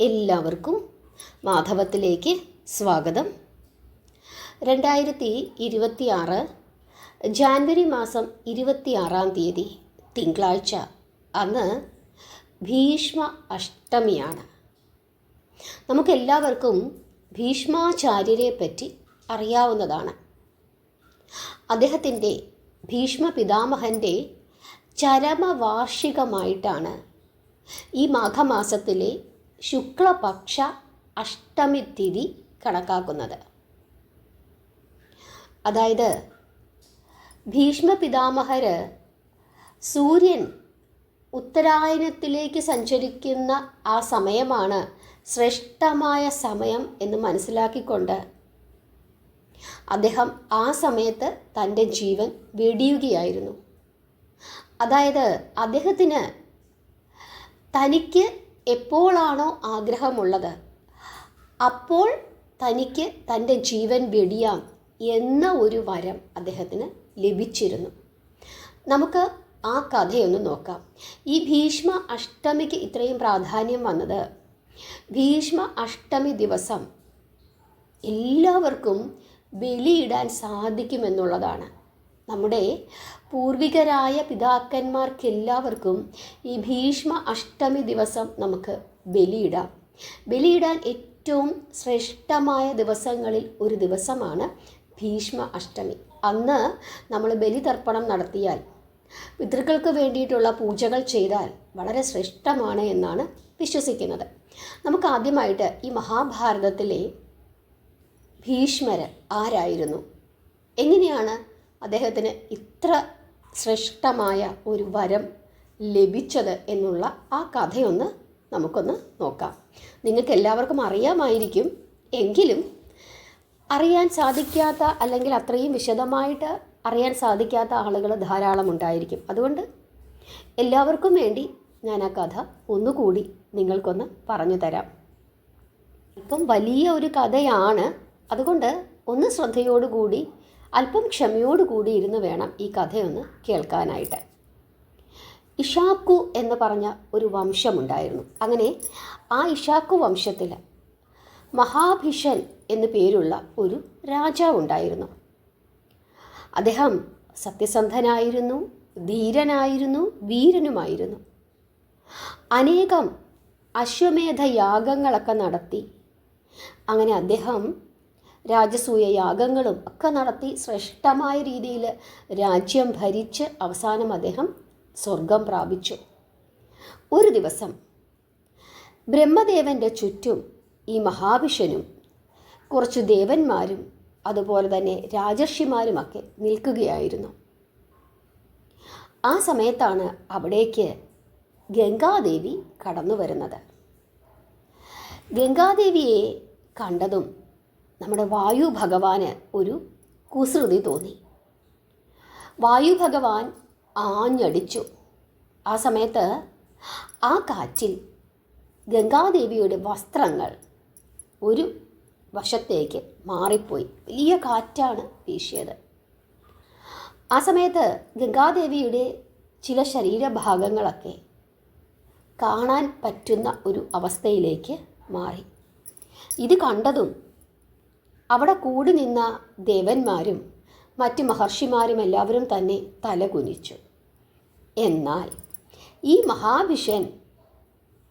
എല്ലാവർക്കും മാധവത്തിലേക്ക് സ്വാഗതം. 2026 ജാനുവരി മാസം 26-ാം തീയതി തിങ്കളാഴ്ച. അന്ന് ഭീഷ്മ അഷ്ടമിയാണ്. നമുക്കെല്ലാവർക്കും ഭീഷ്മാചാര്യരെ പറ്റി അറിയാവുന്നതാണ്. അദ്ദേഹത്തിൻ്റെ ഭീഷ്മ പിതാമഹൻ്റെ ചരമവാർഷികമായിട്ടാണ് ഈ മാഘമാസത്തിലെ ശുക്ലപക്ഷ അഷ്ടമി തിഥി കണക്കാക്കുന്നത്. അതായത് ഭീഷ്മ പിതാമഹർ സൂര്യൻ ഉത്തരായനത്തിലേക്ക് സഞ്ചരിക്കുന്ന ആ സമയമാണ് ശ്രേഷ്ഠമായ സമയം എന്ന് മനസ്സിലാക്കിക്കൊണ്ട് അദ്ദേഹം ആ സമയത്ത് തൻ്റെ ജീവൻ വെടിയുകയായിരുന്നു. അതായത് അദ്ദേഹത്തിന് തനിക്ക് എപ്പോഴാണോ ആഗ്രഹമുള്ളത് അപ്പോൾ തനിക്ക് തൻ്റെ ജീവൻ വെടിയാം എന്ന ഒരു വരം അദ്ദേഹത്തിന് ലഭിച്ചിരുന്നു. നമുക്ക് ആ കഥയൊന്ന് നോക്കാം. ഈ ഭീഷ്മ അഷ്ടമിക്ക് ഇത്രയും പ്രാധാന്യം വന്നത് ഭീഷ്മ അഷ്ടമി ദിവസം എല്ലാവർക്കും ബലിയിടാൻ സാധിക്കുമെന്നുള്ളതാണ്. നമ്മുടെ പൂർവികരായ പിതാക്കന്മാർക്കെല്ലാവർക്കും ഈ ഭീഷ്മ അഷ്ടമി ദിവസം നമുക്ക് ബലിയിടാം. ബലിയിടാൻ ഏറ്റവും ശ്രേഷ്ഠമായ ദിവസങ്ങളിൽ ഒരു ദിവസമാണ് ഭീഷ്മ അഷ്ടമി. അന്ന് നമ്മൾ ബലിതർപ്പണം നടത്തിയാൽ, പിതൃക്കൾക്ക് വേണ്ടിയിട്ടുള്ള പൂജകൾ ചെയ്താൽ വളരെ ശ്രേഷ്ഠമാണ് എന്നാണ് വിശ്വസിക്കുന്നത്. നമുക്ക് ആദ്യമായിട്ട് ഈ മഹാഭാരതത്തിലെ ഭീഷ്മർ ആരായിരുന്നു, എങ്ങനെയാണ് അദ്ദേഹത്തിന് ഇത്ര ശ്രേഷ്ഠമായ ഒരു വരം ലഭിച്ചത് എന്നുള്ള ആ കഥയൊന്ന് നമുക്കൊന്ന് നോക്കാം. നിങ്ങൾക്ക് എല്ലാവർക്കും അറിയാമായിരിക്കും, എങ്കിലും അറിയാൻ സാധിക്കാത്ത അല്ലെങ്കിൽ അത്രയും വിശദമായിട്ട് അറിയാൻ സാധിക്കാത്ത ആളുകൾ ധാരാളം ഉണ്ടായിരിക്കും. അതുകൊണ്ട് എല്ലാവർക്കും വേണ്ടി ഞാൻ ആ കഥ ഒന്നുകൂടി നിങ്ങൾക്കൊന്ന് പറഞ്ഞു തരാം. ഇപ്പം വലിയ ഒരു കഥയാണ്, അതുകൊണ്ട് ഒന്ന് ശ്രദ്ധയോടുകൂടി അല്പം ക്ഷമയോടുകൂടി ഇരുന്ന് വേണം ഈ കഥയൊന്ന് കേൾക്കാനായിട്ട്. ഇഷാക്കു എന്ന് പറഞ്ഞ ഒരു വംശമുണ്ടായിരുന്നു. അങ്ങനെ ആ ഇഷാക്കു വംശത്തിൽ മഹാഭിഷൻ എന്നു പേരുള്ള ഒരു രാജാവുണ്ടായിരുന്നു. അദ്ദേഹം സത്യസന്ധനായിരുന്നു, ധീരനായിരുന്നു, വീരനുമായിരുന്നു. അനേകം അശ്വമേധ യാഗങ്ങളൊക്കെ നടത്തി. അങ്ങനെ അദ്ദേഹം രാജസൂയ യാഗങ്ങളും ഒക്കെ നടത്തി ശ്രേഷ്ഠമായ രീതിയിൽ രാജ്യം ഭരിച്ച് അവസാനം അദ്ദേഹം സ്വർഗം പ്രാപിച്ചു. ഒരു ദിവസം ബ്രഹ്മദേവൻ്റെ ചുറ്റും ഈ മഹാവിഷനും കുറച്ച് ദേവന്മാരും അതുപോലെ തന്നെ രാജർഷിമാരുമൊക്കെ നിൽക്കുകയായിരുന്നു. ആ സമയത്താണ് അവിടേക്ക് ഗംഗാദേവി കടന്നു വരുന്നത്. ഗംഗാദേവിയെ കണ്ടതും നമ്മുടെ വായു ഭഗവാന് ഒരു കുസൃതി തോന്നി. വായു ഭഗവാൻ ആഞ്ഞടിച്ചു. ആ സമയത്ത് ആ കാറ്റിൽ ഗംഗാദേവിയുടെ വസ്ത്രങ്ങൾ ഒരു വശത്തേക്ക് മാറിപ്പോയി. വലിയ കാറ്റാണ് വീശിയത്. ആ സമയത്ത് ഗംഗാദേവിയുടെ ചില ശരീരഭാഗങ്ങളൊക്കെ കാണാൻ പറ്റുന്ന ഒരു അവസ്ഥയിലേക്ക് മാറി. ഇത് കണ്ടതും അവിടെ കൂടി നിന്ന ദേവന്മാരും മറ്റ് മഹർഷിമാരും എല്ലാവരും തന്നെ തലകുനിച്ചു. എന്നാൽ ഈ മഹാവിഷൻ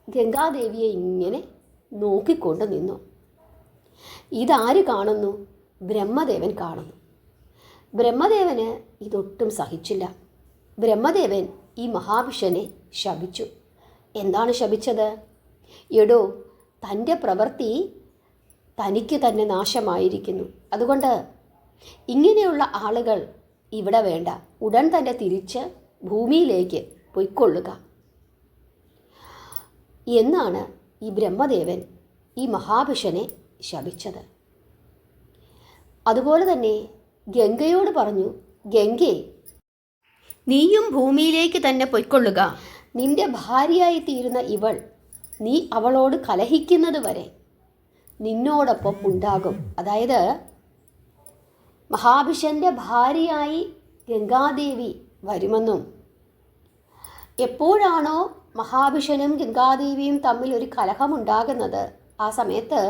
ഗംഗാദേവിയെ ഇങ്ങനെ നോക്കിക്കൊണ്ട് നിന്നു. ഇതാര് കാണുന്നു? ബ്രഹ്മദേവൻ കാണുന്നു. ബ്രഹ്മദേവന് ഇതൊട്ടും സഹിച്ചില്ല. ബ്രഹ്മദേവൻ ഈ മഹാവിഷനെ ശപിച്ചു. എന്താണ് ശപിച്ചത്? എടോ, തൻ്റെ പ്രവൃത്തി തനിക്ക് തന്നെ നാശമായിരിക്കുന്നു. അതുകൊണ്ട് ഇങ്ങനെയുള്ള ആളുകൾ ഇവിടെ വേണ്ട, ഉടൻ തന്നെ തിരിച്ച് ഭൂമിയിലേക്ക് പൊയ്ക്കൊള്ളുക എന്നാണ് ഈ ബ്രഹ്മദേവൻ ഈ മഹാഭിഷനെ ശപിച്ചത്. അതുപോലെ തന്നെ ഗംഗയോട് പറഞ്ഞു, ഗംഗേ, നീയും ഭൂമിയിലേക്ക് തന്നെ പൊയ്ക്കൊള്ളുക. നിന്റെ ഭാര്യയായി തീരുന്ന ഇവൾ, നീ അവളോട് കലഹിക്കുന്നത് വരെ നിന്നോടൊപ്പം ഉണ്ടാകും. അതായത് മഹാഭിഷൻ്റെ ഭാര്യയായി ഗംഗാദേവി വരുമെന്നും എപ്പോഴാണോ മഹാഭിഷനും ഗംഗാദേവിയും തമ്മിൽ ഒരു കലഹമുണ്ടാകുന്നത് ആ സമയത്ത്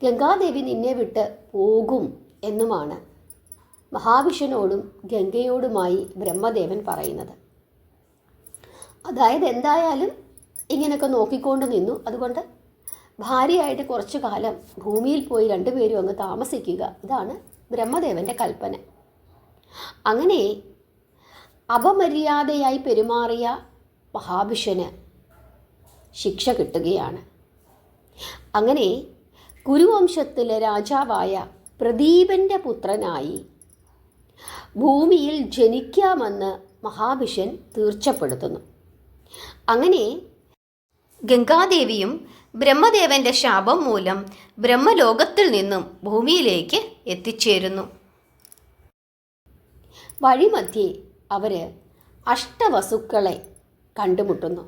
ഗംഗാദേവി നിന്നെ വിട്ട് പോകും എന്നുമാണ് മഹാവിഷ്ണുവോടും ഗംഗയോടുമായി ബ്രഹ്മദേവൻ പറയുന്നത്. അതായത് എന്തായാലും ഇങ്ങനെയൊക്കെ നോക്കിക്കൊണ്ട് നിന്നു, അതുകൊണ്ട് ഭാര്യയായിട്ട് കുറച്ചു കാലം ഭൂമിയിൽ പോയി രണ്ടുപേരും അങ്ങ് താമസിക്കുക, ഇതാണ് ബ്രഹ്മദേവൻ്റെ കൽപ്പന. അങ്ങനെ അപമര്യാദയായി പെരുമാറിയ മഹാവിഷ്ണുവിന് ശിക്ഷ കിട്ടുകയാണ്. അങ്ങനെ കുരുവംശത്തിലെ രാജാവായ പ്രദീപൻ്റെ പുത്രനായി ഭൂമിയിൽ ജനിക്കാമെന്ന് മഹാവിഷ്ണു തീർച്ചപ്പെടുത്തുന്നു. അങ്ങനെ ഗംഗാദേവിയും ബ്രഹ്മദേവൻ്റെ ശാപം മൂലം ബ്രഹ്മലോകത്തിൽ നിന്നും ഭൂമിയിലേക്ക് എത്തിച്ചേരുന്നു. വഴിമധ്യേ അവർ അഷ്ടവസുക്കളെ കണ്ടുമുട്ടുന്നു.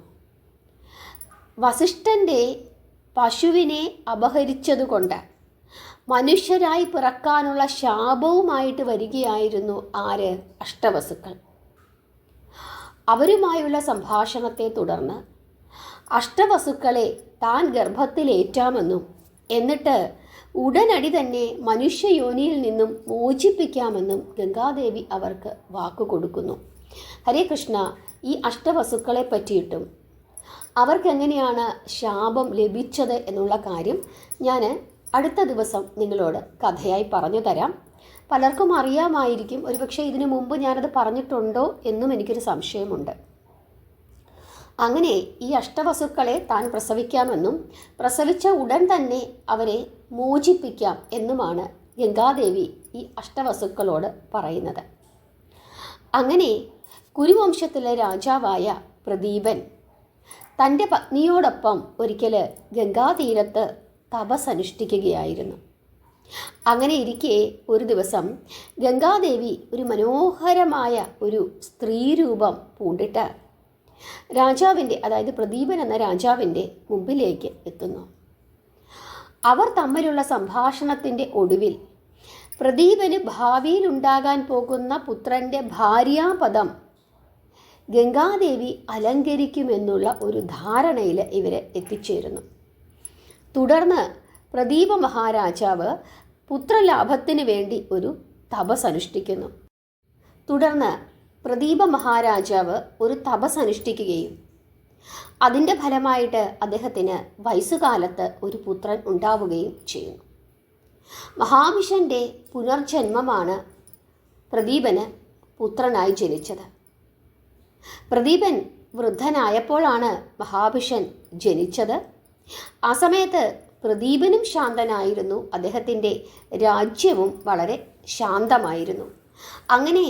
വസിഷ്ഠൻ്റെ പശുവിനെ അപഹരിച്ചതുകൊണ്ട് മനുഷ്യരായി പിറക്കാനുള്ള ശാപവുമായിട്ട് വരികയായിരുന്നു ആര്? അഷ്ടവസുക്കൾ. അവരുമായുള്ള സംഭാഷണത്തെ തുടർന്ന് അഷ്ടവസുക്കളെ താൻ ഗർഭത്തിലേറ്റാമെന്നും എന്നിട്ട് ഉടനടി തന്നെ മനുഷ്യയോനിയിൽ നിന്നും മോചിപ്പിക്കാമെന്നും ഗംഗാദേവി അവർക്ക് വാക്കുകൊടുക്കുന്നു. ഹരേ കൃഷ്ണ, ഈ അഷ്ടവസുക്കളെ പറ്റിയിട്ടും അവർക്കെങ്ങനെയാണ് ശാപം ലഭിച്ചത് എന്നുള്ള കാര്യം ഞാൻ അടുത്ത ദിവസം നിങ്ങളോട് കഥയായി പറഞ്ഞു തരാം. പലർക്കും അറിയാമായിരിക്കും, ഒരുപക്ഷെ ഇതിനു മുമ്പ് ഞാനത് പറഞ്ഞിട്ടുണ്ടോ എന്നും എനിക്കൊരു സംശയമുണ്ട്. അങ്ങനെ ഈ അഷ്ടവസുക്കളെ താൻ പ്രസവിക്കാമെന്നും പ്രസവിച്ച ഉടൻ തന്നെ അവരെ മോചിപ്പിക്കാം എന്നുമാണ് ഗംഗാദേവി ഈ അഷ്ടവസുക്കളോട് പറയുന്നത്. അങ്ങനെ കുരുവംശത്തിലെ രാജാവായ പ്രദീപൻ തൻ്റെ പത്നിയോടൊപ്പം ഒരിക്കൽ ഗംഗാതീരത്ത് തപസ്സനുഷ്ഠിക്കുകയായിരുന്നു. അങ്ങനെ ഇരിക്കെ ഒരു ദിവസം ഗംഗാദേവി ഒരു മനോഹരമായ ഒരു സ്ത്രീരൂപം പൂണ്ടിട്ട് രാജാവിൻ്റെ, അതായത് പ്രദീപൻ എന്ന രാജാവിൻ്റെ മുമ്പിലേക്ക് എത്തുന്നു. അവർ തമ്മിലുള്ള സംഭാഷണത്തിൻ്റെ ഒടുവിൽ പ്രദീപന് ഭാവിയിൽ ഉണ്ടാകാൻ പോകുന്ന പുത്രൻ്റെ ഭാര്യാപദം ഗംഗാദേവി അലങ്കരിക്കുമെന്നുള്ള ഒരു ധാരണയിൽ ഇവർ എത്തിച്ചേരുന്നു. തുടർന്ന് പ്രദീപ മഹാരാജാവ് പുത്രലാഭത്തിന് വേണ്ടി ഒരു തപസ് അനുഷ്ഠിക്കുന്നു. തുടർന്ന് പ്രദീപ മഹാരാജാവ് ഒരു തപസ് അനുഷ്ഠിക്കുകയും അതിൻ്റെ ഫലമായിട്ട് അദ്ദേഹത്തിന് വയസ്സുകാലത്ത് ഒരു പുത്രൻ ഉണ്ടാവുകയും ചെയ്യുന്നു. മഹാവിഷ്ണുവിൻ്റെ പുനർജന്മമാണ് പ്രദീപന് പുത്രനായി ജനിച്ചത്. പ്രദീപൻ വൃദ്ധനായപ്പോഴാണ് മഹാവിഷ്ണു ജനിച്ചത്. ആ സമയത്ത് പ്രദീപനും ശാന്തനായിരുന്നു, അദ്ദേഹത്തിൻ്റെ രാജ്യവും വളരെ ശാന്തമായിരുന്നു. അങ്ങനെ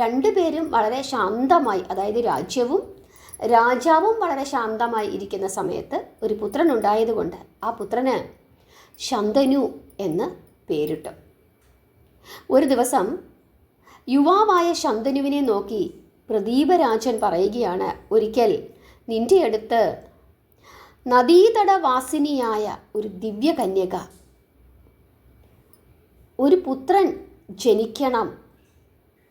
രണ്ടുപേരും വളരെ ശാന്തമായി, അതായത് രാജാവും വളരെ ശാന്തമായി ഇരിക്കുന്ന സമയത്ത് ഒരു പുത്രൻ ഉണ്ടായതുകൊണ്ട് ആ പുത്രന് ശന്തനു എന്ന് പേരിട്ടു. ഒരു ദിവസം യുവാവായ ശന്തനുവിനെ നോക്കി പ്രദീപരാജൻ പറയുകയാണ്, ഒരിക്കൽ നിൻ്റെ അടുത്ത് നദീതടവാസിനിയായ ഒരു ദിവ്യകന്യക ഒരു പുത്രൻ ജനിക്കണം,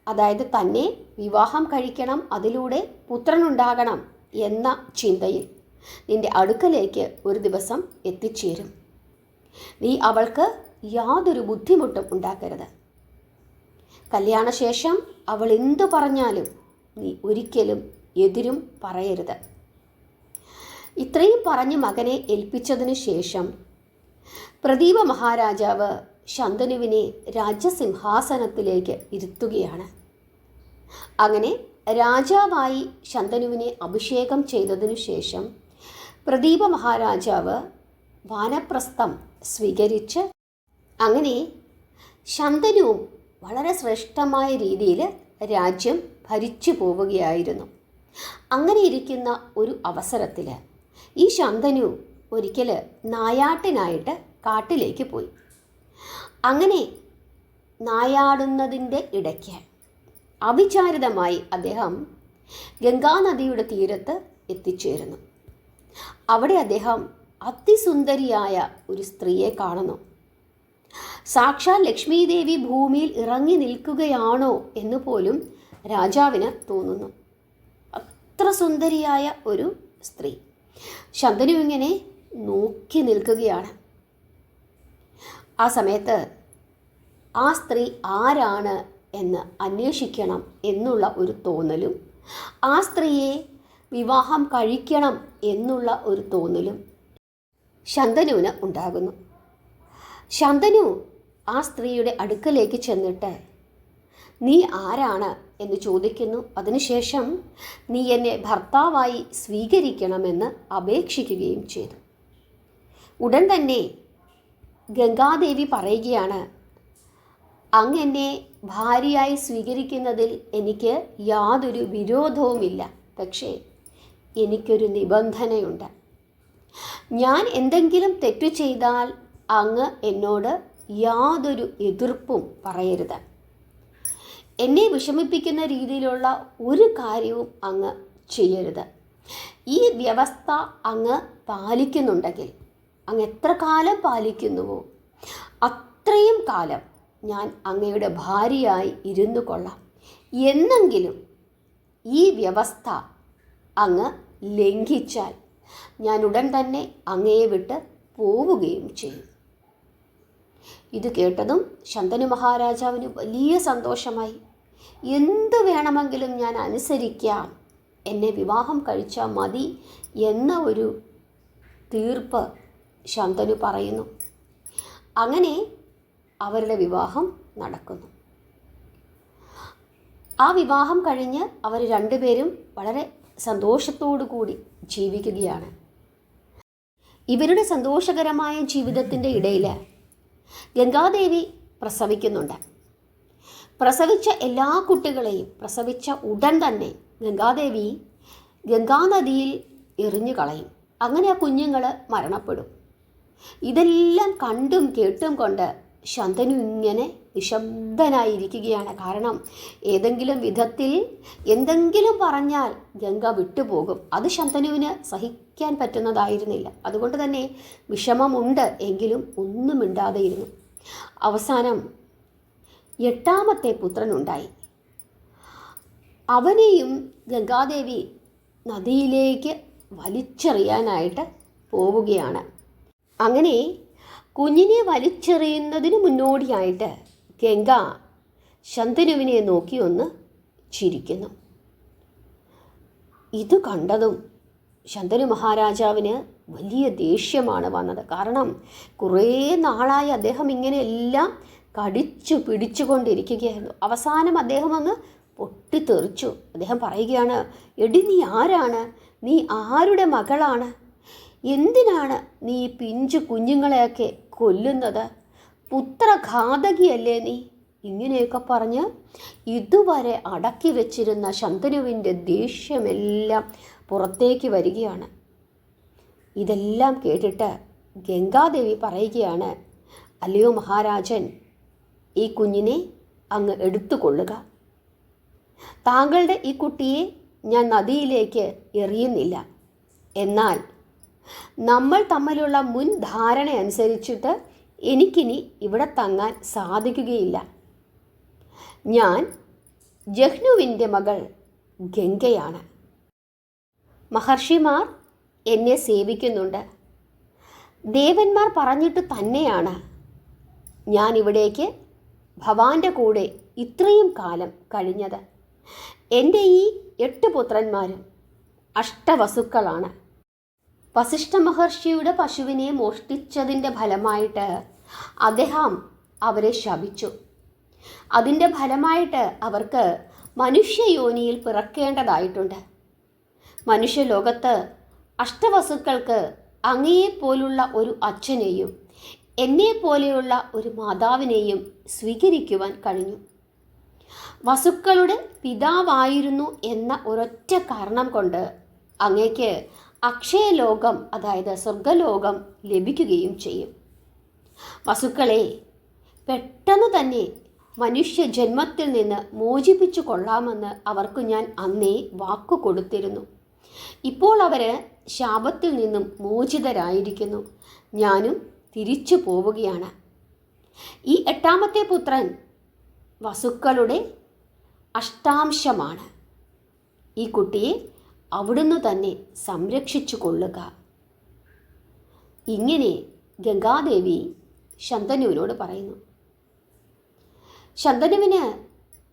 അതായത് തന്നെ വിവാഹം കഴിക്കണം, അതിലൂടെ പുത്രനുണ്ടാകണം എന്ന ചിന്തയിൽ നിൻ്റെ അടുക്കലേക്ക് ഒരു ദിവസം എത്തിച്ചേരും. നീ അവൾക്ക് യാതൊരു ബുദ്ധിമുട്ടും ഉണ്ടാക്കരുത്. കല്യാണശേഷം അവൾ എന്തു പറഞ്ഞാലും നീ ഒരിക്കലും എതിരും പറയരുത്. ഇത്രയും പറഞ്ഞ് മകനെ ഏൽപ്പിച്ചതിനു ശേഷം പ്രദീപ മഹാരാജാവ് ശന്തനുവിനെ രാജസിംഹാസനത്തിലേക്ക് ഇരുത്തുകയാണ്. അങ്ങനെ രാജാവായി ശന്തനുവിനെ അഭിഷേകം ചെയ്തതിനു ശേഷം പ്രദീപ മഹാരാജാവ് വാനപ്രസ്ഥം സ്വീകരിച്ച് അങ്ങനെ ശന്തനുവും വളരെ ശ്രേഷ്ഠമായ രീതിയിൽ രാജ്യം ഭരിച്ചു പോവുകയായിരുന്നു. അങ്ങനെ ഇരിക്കുന്ന ഒരു അവസരത്തിൽ ഈ ശന്തനു ഒരിക്കൽ നായാട്ടിനായിട്ട് കാട്ടിലേക്ക് പോയി. അങ്ങനെ നായാടുന്നതിൻ്റെ ഇടയ്ക്ക് അവിചാരിതമായി അദ്ദേഹം ഗംഗാനദിയുടെ തീരത്ത് എത്തിച്ചേരുന്നു. അവിടെ അദ്ദേഹം അതിസുന്ദരിയായ ഒരു സ്ത്രീയെ കാണുന്നു. സാക്ഷാൽ ലക്ഷ്മീദേവി ഭൂമിയിൽ ഇറങ്ങി നിൽക്കുകയാണോ എന്ന് പോലും രാജാവിന് തോന്നുന്നു. അത്ര സുന്ദരിയായ ഒരു സ്ത്രീ. ശന്തനു ഇങ്ങനെ നോക്കി നിൽക്കുകയാണ്. ആ സമയത്ത് ആ സ്ത്രീ ആരാണ് എന്ന് അന്വേഷിക്കണം എന്നുള്ള ഒരു തോന്നലും ആ സ്ത്രീയെ വിവാഹം കഴിക്കണം എന്നുള്ള ഒരു തോന്നലും ശന്തനുവിന് ഉണ്ടാകുന്നു. ശന്തനു ആ സ്ത്രീയുടെ അടുക്കലേക്ക് ചെന്നിട്ട് നീ ആരാണ് എന്ന് ചോദിക്കുന്നു. അതിനുശേഷം നീ എന്നെ ഭർത്താവായി സ്വീകരിക്കണമെന്ന് അപേക്ഷിക്കുകയും ചെയ്തു. ഉടൻ തന്നെ ഗംഗാദേവി പറയുകയാണ്, അങ്ങ് എന്നെ ഭാര്യയായി സ്വീകരിക്കുന്നതിൽ എനിക്ക് യാതൊരു വിരോധവുമില്ല. പക്ഷേ എനിക്കൊരു നിബന്ധനയുണ്ട്. ഞാൻ എന്തെങ്കിലും തെറ്റു ചെയ്താൽ അങ്ങ് എന്നോട് യാതൊരു എതിർപ്പും പറയരുത്. എന്നെ വിഷമിപ്പിക്കുന്ന രീതിയിലുള്ള ഒരു കാര്യവും അങ്ങ് ചെയ്യരുത്. ഈ വ്യവസ്ഥ അങ്ങ് പാലിക്കുന്നുണ്ടെങ്കിൽ, അങ്ങ് എത്ര കാലം പാലിക്കുന്നുവോ അത്രയും കാലം ഞാൻ അങ്ങയുടെ ഭാര്യയായി ഇരുന്നു കൊള്ളാം. എന്നെങ്കിലും ഈ വ്യവസ്ഥ അങ്ങ് ലംഘിച്ചാൽ ഞാൻ ഉടൻ തന്നെ അങ്ങയെ വിട്ട് പോവുകയും ചെയ്യും. ഇത് കേട്ടതും ശന്തനു മഹാരാജാവിന് വലിയ സന്തോഷമായി. എന്ത് വേണമെങ്കിലും ഞാൻ അനുസരിക്കാം, എന്നെ വിവാഹം കഴിച്ചാൽ മതി എന്ന ഒരു തീർപ്പ് ശന്തനു പറയുന്നു. അങ്ങനെ അവരുടെ വിവാഹം നടക്കുന്നു. ആ വിവാഹം കഴിഞ്ഞ് അവർ രണ്ടുപേരും വളരെ സന്തോഷത്തോടു കൂടി ജീവിക്കുകയാണ്. ഇവരുടെ സന്തോഷകരമായ ജീവിതത്തിൻ്റെ ഇടയിൽ ഗംഗാദേവി പ്രസവിക്കുന്നുണ്ട്. പ്രസവിച്ച എല്ലാ കുട്ടികളെയും പ്രസവിച്ച ഉടൻ തന്നെ ഗംഗാദേവി ഗംഗാനദിയിൽ എറിഞ്ഞു കളയും. അങ്ങനെ ആ കുഞ്ഞുങ്ങൾ മരണപ്പെടും. ഇതെല്ലാം കണ്ടും കേട്ടും കൊണ്ട് ശന്തനു ഇങ്ങനെ നിശബ്ദനായിരിക്കുകയാണ്. കാരണം ഏതെങ്കിലും വിധത്തിൽ എന്തെങ്കിലും പറഞ്ഞാൽ ഗംഗ വിട്ടുപോകും. അത് ശന്തനുവിന് സഹിക്കാൻ പറ്റുന്നതായിരുന്നില്ല. അതുകൊണ്ട് തന്നെ വിഷമമുണ്ട് എങ്കിലും ഒന്നും മിണ്ടാതെയിരുന്നു. അവസാനം 8ാമത്തെ പുത്രനുണ്ടായി. അവനെയും ഗംഗാദേവി നദിയിലേക്ക് വലിച്ചെറിയാനായിട്ട് പോവുകയാണ്. അങ്ങനെ കുഞ്ഞിനെ വലിച്ചെറിയുന്നതിന് മുന്നോടിയായിട്ട് ഗംഗ ശന്തനുവിനെ നോക്കി ഒന്ന് ചിരിക്കുന്നു. ഇത് കണ്ടതും ശന്തനു മഹാരാജാവിന് വലിയ ദേഷ്യമാണ് വന്നത്. കാരണം കുറേ നാളായി അദ്ദേഹം ഇങ്ങനെയെല്ലാം കടിച്ചു പിടിച്ചുകൊണ്ടിരിക്കുകയായിരുന്നു. അവസാനം അദ്ദേഹം അങ്ങ് പൊട്ടിത്തെറിച്ചു. അദ്ദേഹം പറയുകയാണ്, എടി നീ ആരാണ്? നീ ആരുടെ മകളാണ്? എന്തിനാണ് നീ പിഞ്ചു കുഞ്ഞുങ്ങളെയൊക്കെ കൊല്ലുന്നത്? പുത്രഘാതകിയല്ലേ നീ? ഇങ്ങനെയൊക്കെ പറഞ്ഞ് ഇതുവരെ അടക്കി വെച്ചിരുന്ന ശന്തനുവിൻ്റെ ദേഷ്യമെല്ലാം പുറത്തേക്ക് വരികയാണ്. ഇതെല്ലാം കേട്ടിട്ട് ഗംഗാദേവി പറയുകയാണ്, അല്ലയോ മഹാരാജൻ, ഈ കുഞ്ഞിനെ അങ്ങ് എടുത്തുകൊള്ളുക. താങ്കളുടെ ഈ കുട്ടിയെ ഞാൻ നദിയിലേക്ക് എറിയുന്നില്ല. എന്നാൽ നമ്മൾ തമ്മിലുള്ള മുൻ ധാരണ അനുസരിച്ചിട്ട് എനിക്കിനി ഇവിടെ തങ്ങാൻ സാധിക്കുകയില്ല. ഞാൻ ജഹ്നുവിൻ്റെ മകൾ ഗംഗയാണ്. മഹർഷിമാർ എന്നെ സേവിക്കുന്നുണ്ട്. ദേവന്മാർ പറഞ്ഞിട്ട് തന്നെയാണ് ഞാൻ ഇവിടേക്ക് ഭവാന്റെ കൂടെ ഇത്രയും കാലം കഴിഞ്ഞത്. എൻ്റെ ഈ 8 പുത്രന്മാരും അഷ്ടവസുക്കളാണ്. വസിഷ്ഠ മഹർഷിയുടെ പശുവിനെ മോഷ്ടിച്ചതിൻ്റെ ഫലമായിട്ട് അദ്ദേഹം അവരെ ശപിച്ചു. അതിൻ്റെ ഫലമായിട്ട് അവർക്ക് മനുഷ്യയോനിയിൽ പിറക്കേണ്ടതായിട്ടുണ്ട്. മനുഷ്യലോകത്ത് അഷ്ടവസുക്കൾക്ക് അങ്ങയെപ്പോലുള്ള ഒരു അച്ഛനെയും എന്നെപ്പോലെയുള്ള ഒരു മാതാവിനെയും സ്വീകരിക്കുവാൻ കഴിഞ്ഞു. വസുക്കളുടെ പിതാവായിരുന്നു എന്ന ഒരൊറ്റ കാരണം കൊണ്ട് അങ്ങേക്ക് അക്ഷയലോകം, അതായത് സ്വർഗലോകം ലഭിക്കുകയും ചെയ്യും. വസുക്കളെ പെട്ടെന്ന് തന്നെ മനുഷ്യ ജന്മത്തിൽ നിന്ന് മോചിപ്പിച്ചു കൊള്ളാമെന്ന് അവർക്ക് ഞാൻ അന്നേ വാക്കു കൊടുത്തിരുന്നു. ഇപ്പോൾ അവർ ശാപത്തിൽ നിന്നും മോചിതരായിരിക്കുന്നു. ഞാനും തിരിച്ചു പോവുകയാണ്. ഈ 8ാമത്തെ പുത്രൻ വസുക്കളുടെ അഷ്ടാംശമാണ്. ഈ കുട്ടിയെ അവിടുന്ന് തന്നെ സംരക്ഷിച്ചു കൊള്ളുക. ഇങ്ങനെ ഗംഗാദേവി ശന്തനുവിനോട് പറയുന്നു. ശന്തനുവിന്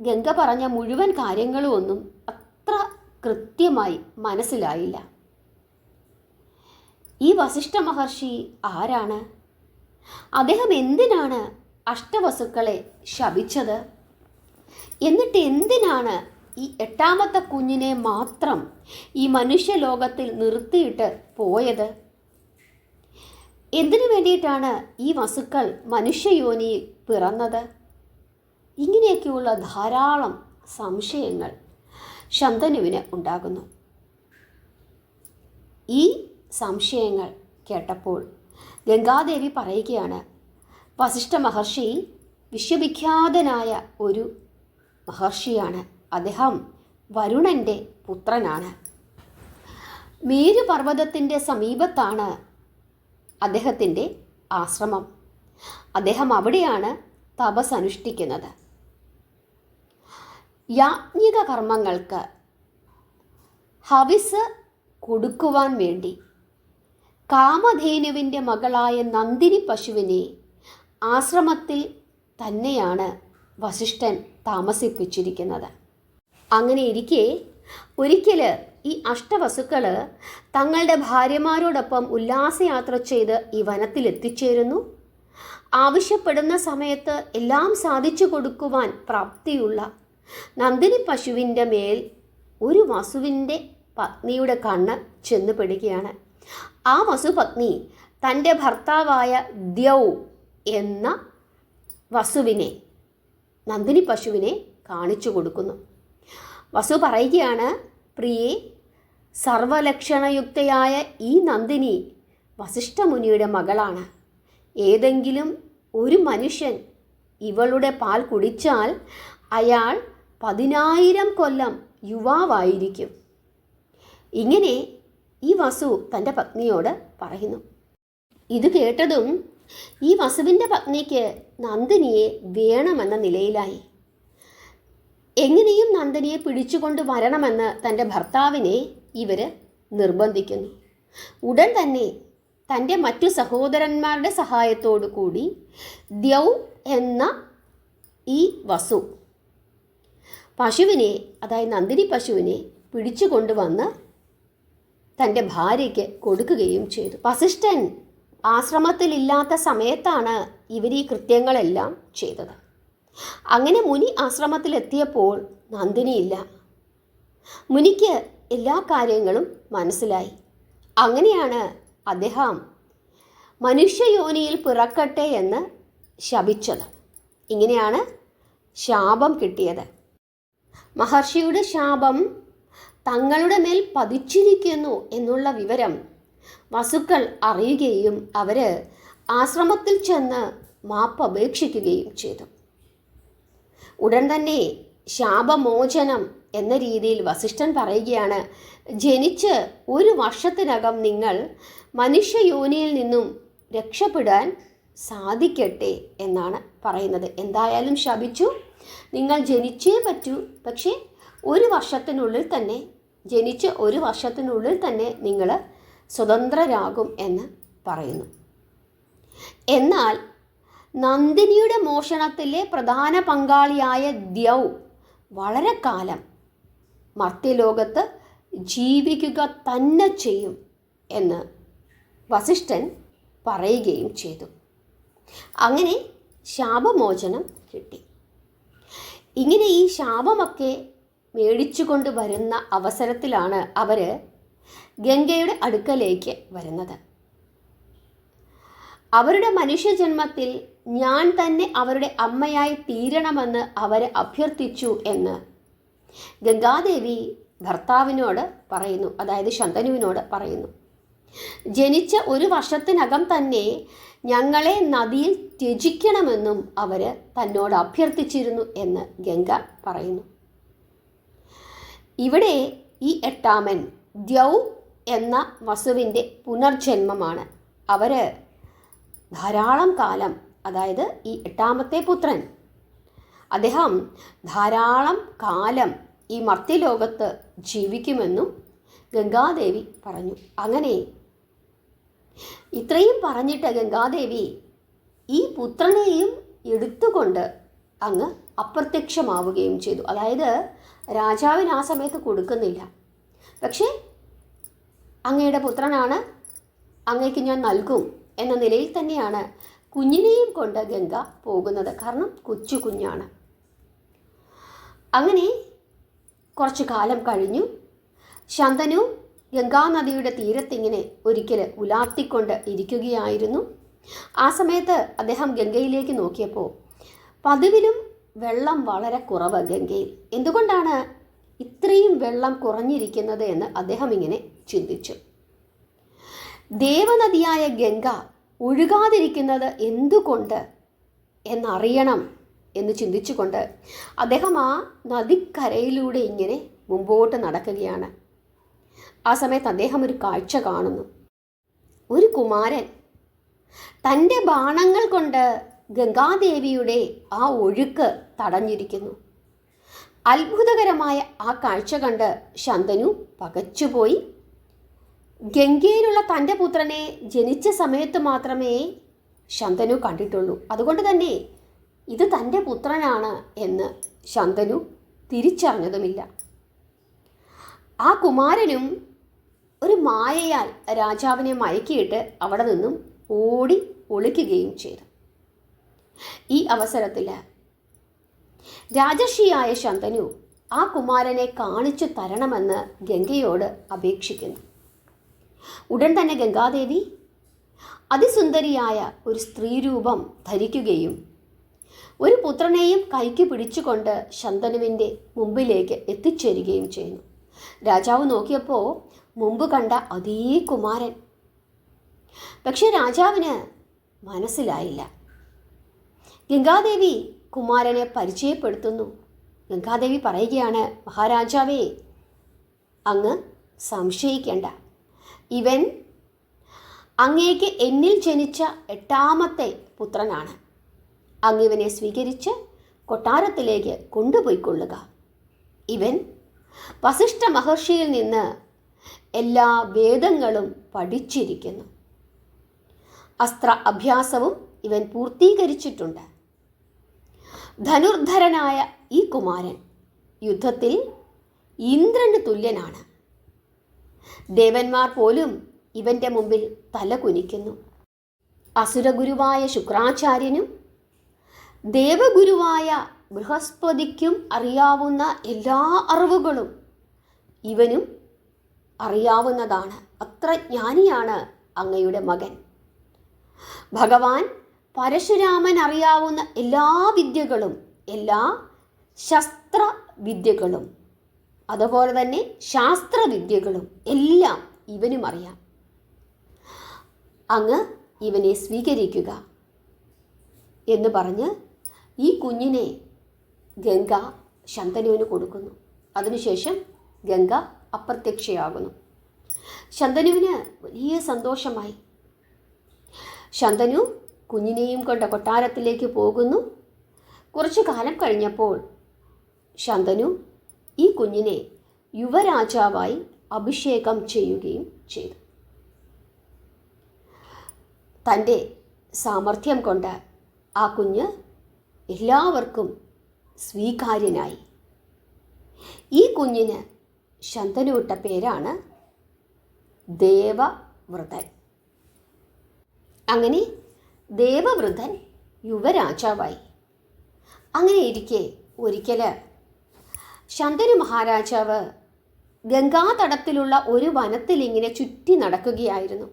ഗംഗ പറഞ്ഞ മുഴുവൻ കാര്യങ്ങളും ഒന്നും അത്ര കൃത്യമായി മനസ്സിലായില്ല. ഈ വസിഷ്ഠ മഹർഷി ആരാണ്? അദ്ദേഹം എന്തിനാണ് അഷ്ടവസുക്കളെ ശപിച്ചത്? എന്നിട്ട് എന്തിനാണ് ഈ 8ാമത്തെ കുഞ്ഞിനെ മാത്രം ഈ മനുഷ്യലോകത്തിൽ നിർത്തിയിട്ട് പോയത്? എന്തിനു വേണ്ടിയിട്ടാണ് ഈ വസുക്കൾ മനുഷ്യയോനിയിൽ പിറന്നത്? ഇങ്ങനെയൊക്കെയുള്ള ധാരാളം സംശയങ്ങൾ ശന്തനുവിന് ഉണ്ടാകുന്നു. ഈ സംശയങ്ങൾ കേട്ടപ്പോൾ ഗംഗാദേവി പറയുകയാണ്, വസിഷ്ഠ മഹർഷി വിശ്വവിഖ്യാതനായ ഒരു മഹർഷിയാണ്. അദ്ദേഹം വരുണൻ്റെ പുത്രനാണ്. മേരുപർവ്വതത്തിൻ്റെ സമീപത്താണ് അദ്ദേഹത്തിൻ്റെ ആശ്രമം. അദ്ദേഹം അവിടെയാണ് തപസ് അനുഷ്ഠിക്കുന്നത്. യാജ്ഞിക കർമ്മങ്ങൾക്ക് ഹവിസ് കൊടുക്കുവാൻ വേണ്ടി കാമധേനുവിൻ്റെ മകളായ നന്ദിനി പശുവിനെ ആശ്രമത്തിൽ തന്നെയാണ് വസിഷ്ഠൻ താമസിപ്പിച്ചിരിക്കുന്നത്. അങ്ങനെ ഇരിക്കെ ഒരിക്കൽ ഈ അഷ്ടവസുക്കൾ തങ്ങളുടെ ഭാര്യമാരോടൊപ്പം ഉല്ലാസയാത്ര ചെയ്ത് ഈ വനത്തിൽ എത്തിച്ചേരുന്നു. ആവശ്യപ്പെടുന്ന സമയത്ത് എല്ലാം സാധിച്ചു കൊടുക്കുവാൻ പ്രാപ്തിയുള്ള നന്ദിനി പശുവിൻ്റെ മേൽ ഒരു വസുവിൻ്റെ പത്നിയുടെ കണ്ണ് ചെന്ന് പെടുകയാണ്. ആ വസുപത്നി തൻ്റെ ഭർത്താവായ ദ്യൗ എന്ന വസുവിനെ, നന്ദിനി പശുവിനെ കാണിച്ചു കൊടുക്കുന്നു. വസു പറയുകയാണ്, പ്രിയേ, സർവലക്ഷണയുക്തയായ ഈ നന്ദിനി വസിഷ്ഠമുനിയുടെ മകളാണ്. ഏതെങ്കിലും ഒരു മനുഷ്യൻ ഇവളുടെ പാൽ കുടിച്ചാൽ അയാൾ 10,000 കൊല്ലം യുവാവായിരിക്കും. ഇങ്ങനെ ഈ വസു തൻ്റെ പത്നിയോട് പറയുന്നു. ഇത് കേട്ടതും ഈ വസുവിൻ്റെ പത്നിക്ക് നന്ദിനിയെ വേണമെന്ന നിലയിലായി. എങ്ങനെയും നന്ദിനിയെ പിടിച്ചുകൊണ്ട് വരണമെന്ന് തൻ്റെ ഭർത്താവിനെ ഇവർ നിർബന്ധിക്കുന്നു. ഉടൻ തന്നെ തൻ്റെ മറ്റു സഹോദരന്മാരുടെ സഹായത്തോടു കൂടി ദ്യൗ എന്ന ഈ വസു പശുവിനെ, അതായത് നന്ദിനി പശുവിനെ പിടിച്ചു കൊണ്ടുവന്ന് തൻ്റെ ഭാര്യയ്ക്ക് കൊടുക്കുകയും ചെയ്തു. വസിഷ്ഠൻ ആശ്രമത്തിലില്ലാത്ത സമയത്താണ് ഇവർ ഈ കൃത്യങ്ങളെല്ലാം ചെയ്തത്. അങ്ങനെ മുനി ആശ്രമത്തിലെത്തിയപ്പോൾ നന്ദിനിയില്ല. മുനിക്ക് എല്ലാ കാര്യങ്ങളും മനസ്സിലായി. അങ്ങനെയാണ് അദ്ദേഹം മനുഷ്യയോനിയിൽ പിറക്കട്ടെ എന്ന് ശപിച്ചത്. ഇങ്ങനെയാണ് ശാപം കിട്ടിയത്. മഹർഷിയുടെ ശാപം തങ്ങളുടെ മേൽ പതിച്ചിരിക്കുന്നു എന്നുള്ള വിവരം വസുക്കൾ അറിയുകയും അവർ ആശ്രമത്തിൽ ചെന്ന് മാപ്പപേക്ഷിക്കുകയും ചെയ്തു. ഉടൻ തന്നെ ശാപമോചനം എന്ന രീതിയിൽ വസിഷ്ഠൻ പറയുകയാണ്, ജനിച്ച് 1 വർഷത്തിനകം നിങ്ങൾ മനുഷ്യയോനിയിൽ നിന്നും രക്ഷപ്പെടാൻ സാധിക്കട്ടെ എന്നാണ് പറയുന്നത്. എന്തായാലും ശപിച്ചു, നിങ്ങൾ ജനിച്ചേ പറ്റൂ, പക്ഷേ 1 വർഷത്തിനുള്ളിൽ തന്നെ, ജനിച്ച് 1 വർഷത്തിനുള്ളിൽ തന്നെ നിങ്ങൾ സ്വതന്ത്രരാകും എന്ന് പറയുന്നു. എന്നാൽ നന്ദിനിയുടെ മോഷണത്തിലെ പ്രധാന പങ്കാളിയായ ദ്യൗ വളരെ കാലം മർത്യലോകത്ത് ജീവിക്കുക തന്നെ ചെയ്യും എന്ന് വസിഷ്ഠൻ പറയുകയും ചെയ്തു. അങ്ങനെ ശാപമോചനം കിട്ടി. ഇങ്ങനെ ഈ ശാപമൊക്കെ മേടിച്ചുകൊണ്ട് വരുന്ന അവസരത്തിലാണ് അവർ ഗംഗയുടെ അടുക്കലേക്ക് വരുന്നത്. അവരുടെ മനുഷ്യജന്മത്തിൽ ഞാൻ തന്നെ അവരുടെ അമ്മയായി തീരണമെന്ന് അവർ അഭ്യർത്ഥിച്ചു എന്ന് ഗംഗാദേവി ഭർത്താവിനോട് പറയുന്നു, അതായത് ശന്തനുവിനോട് പറയുന്നു. ജനിച്ച 1 വർഷത്തിനകം തന്നെ ഞങ്ങളെ നദിയിൽ ത്യജിക്കണമെന്നും അവർ തന്നോട് അഭ്യർത്ഥിച്ചിരുന്നു എന്ന് ഗംഗ പറയുന്നു. ഇവിടെ ഈ 8ാമൻ ദ്യൗ എന്ന വസുവിൻ്റെ പുനർജന്മമാണ്. അവർ ധാരാളം കാലം, അതായത് ഈ 8ാമത്തെ പുത്രൻ, അദ്ദേഹം ധാരാളം കാലം ഈ മർത്യലോകത്ത് ജീവിക്കുമെന്നും ഗംഗാദേവി പറഞ്ഞു. അങ്ങനെ ഇത്രയും പറഞ്ഞിട്ട് ഗംഗാദേവി ഈ പുത്രനെയും എടുത്തുകൊണ്ട് അങ്ങ് അപ്രത്യക്ഷമാവുകയും ചെയ്തു. അതായത് രാജാവിന് ആ സമയത്ത് കൊടുക്കുന്നില്ല. പക്ഷേ അങ്ങയുടെ പുത്രനാണ്, അങ്ങയ്ക്ക് ഞാൻ നൽകും എന്ന നിലയിൽ തന്നെയാണ് കുഞ്ഞിനെയും കൊണ്ട് ഗംഗ പോകുന്നത്. കാരണം കൊച്ചു കുഞ്ഞാണ്. അങ്ങനെ കുറച്ചു കാലം കഴിഞ്ഞു. ശന്തനു ഗംഗാനദിയുടെ തീരത്തിങ്ങനെ ഒരിക്കൽ ഉലാത്തിക്കൊണ്ട് ഇരിക്കുകയായിരുന്നു. ആ സമയത്ത് അദ്ദേഹം ഗംഗയിലേക്ക് നോക്കിയപ്പോൾ പതിവിലും വെള്ളം വളരെ കുറവ് ഗംഗയിൽ. എന്തുകൊണ്ടാണ് ഇത്രയും വെള്ളം കുറഞ്ഞിരിക്കുന്നത് എന്ന് അദ്ദേഹം ഇങ്ങനെ ചിന്തിച്ചു. ദേവനദിയായ ഗംഗ ഒഴുകാതിരിക്കുന്നത് എന്തുകൊണ്ട് എന്നറിയണം എന്ന് ചിന്തിച്ചുകൊണ്ട് അദ്ദേഹം ആ നദിക്കരയിലൂടെ ഇങ്ങനെ മുമ്പോട്ട് നടക്കുകയാണ്. ആ സമയത്ത് അദ്ദേഹം ഒരു കാഴ്ച കാണുന്നു. ഒരു കുമാരൻ തൻ്റെ ബാണങ്ങൾ കൊണ്ട് ഗംഗാദേവിയുടെ ആ ഒഴുക്ക് തടഞ്ഞിരിക്കുന്നു. അത്ഭുതകരമായ ആ കാഴ്ച കണ്ട് ശന്തനു പകച്ചുപോയി. ഗംഗയിലുള്ള തൻ്റെ പുത്രനെ ജനിച്ച സമയത്ത് മാത്രമേ ശന്തനു കണ്ടിട്ടുള്ളൂ. അതുകൊണ്ട് തന്നെ ഇത് തൻ്റെ പുത്രനാണ് എന്ന് ശന്തനു തിരിച്ചറിഞ്ഞതുമില്ല. ആ കുമാരനും ഒരു മായയാൽ രാജാവിനെ മയക്കിയിട്ട് അവിടെ നിന്നും ഓടി ഒളിക്കുകയും ചെയ്തു. ഈ അവസരത്തിൽ രാജർഷിയായ ശന്തനു ആ കുമാരനെ കാണിച്ചു തരണമെന്ന് ഗംഗയോട് അപേക്ഷിക്കുന്നു. ഉടൻ തന്നെ ഗംഗാദേവി അതിസുന്ദരിയായ ഒരു സ്ത്രീരൂപം ധരിക്കുകയും ഒരു പുത്രനെയും കൈക്ക് പിടിച്ചുകൊണ്ട് ശന്തനുവിൻ്റെ മുമ്പിലേക്ക് എത്തിച്ചേരുകയും ചെയ്യുന്നു. രാജാവ് നോക്കിയപ്പോൾ മുമ്പ് കണ്ട അതേ കുമാരൻ. പക്ഷെ രാജാവിന് മനസ്സിലായില്ല. ഗംഗാദേവി കുമാരനെ പരിചയപ്പെടുത്തുന്നു. ഗംഗാദേവി പറയുകയാണ്, മഹാരാജാവേ, അങ്ങ് സംശയിക്കേണ്ട. ഇവൻ അങ്ങേക്ക് എന്നിൽ ജനിച്ച 8ാമത്തെ പുത്രനാണ്. അങ്ങിവനെ സ്വീകരിച്ച് കൊട്ടാരത്തിലേക്ക് കൊണ്ടുപോയിക്കൊള്ളുക. ഇവൻ വസിഷ്ഠ മഹർഷിയിൽ നിന്ന് എല്ലാ വേദങ്ങളും പഠിച്ചിരിക്കുന്നു. അസ്ത്ര അഭ്യാസവും ഇവൻ പൂർത്തീകരിച്ചിട്ടുണ്ട്. ധനുർധരനായ ഈ കുമാരൻ യുദ്ധത്തിൽ ഇന്ദ്രന് തുല്യനാണ്. ദേവന്മാർ പോലും ഇവൻ്റെ മുമ്പിൽ തല കുനിക്കുന്നു. അസുരഗുരുവായ ശുക്രാചാര്യനും ദേവഗുരുവായ ബൃഹസ്പതിക്കും അറിയാവുന്ന എല്ലാ അറിവുകളും ഇവനും അറിയാവുന്നതാണ്. അത്ര ജ്ഞാനിയാണ് അങ്ങയുടെ മകൻ. ഭഗവാൻ പരശുരാമൻ അറിയാവുന്ന എല്ലാ വിദ്യകളും, എല്ലാ ശസ്ത്രവിദ്യകളും, അതുപോലെ തന്നെ ശാസ്ത്രവിദ്യകളും എല്ലാം ഇവനും അറിയാം. അങ്ങ് ഇവനെ സ്വീകരിക്കുക എന്ന് പറഞ്ഞ് ഈ കുഞ്ഞിനെ ഗംഗ ശന്തനുവിന് കൊടുക്കുന്നു. അതിനുശേഷം ഗംഗ അപ്രത്യക്ഷയാകുന്നു. ശന്തനുവിന് വലിയ സന്തോഷമായി. ശന്തനു കുഞ്ഞിനെയും കൊണ്ട് കൊട്ടാരത്തിലേക്ക് പോകുന്നു. കുറച്ചു കാലം കഴിഞ്ഞപ്പോൾ ശന്തനു ഈ കുഞ്ഞിനെ യുവരാജാവായി അഭിഷേകം ചെയ്യുകയും ചെയ്തു. തൻ്റെ സാമർഥ്യം കൊണ്ട് ആ കുഞ്ഞ് എല്ലാവർക്കും സ്വീകാര്യനായി. ഈ കുഞ്ഞിന് ശന്തനു ഇട്ട പേരാണ് ദേവവ്രതൻ. അങ്ങനെ ദേവവ്രതൻ യുവരാജാവായി. അങ്ങനെ ഇരിക്കെ ഒരിക്കൽ ശന്തനു മഹാരാജാവ് ഗംഗാതടത്തിലുള്ള ഒരു വനത്തിൽ ഇങ്ങനെ ചുറ്റി നടക്കുകയായിരുന്നു.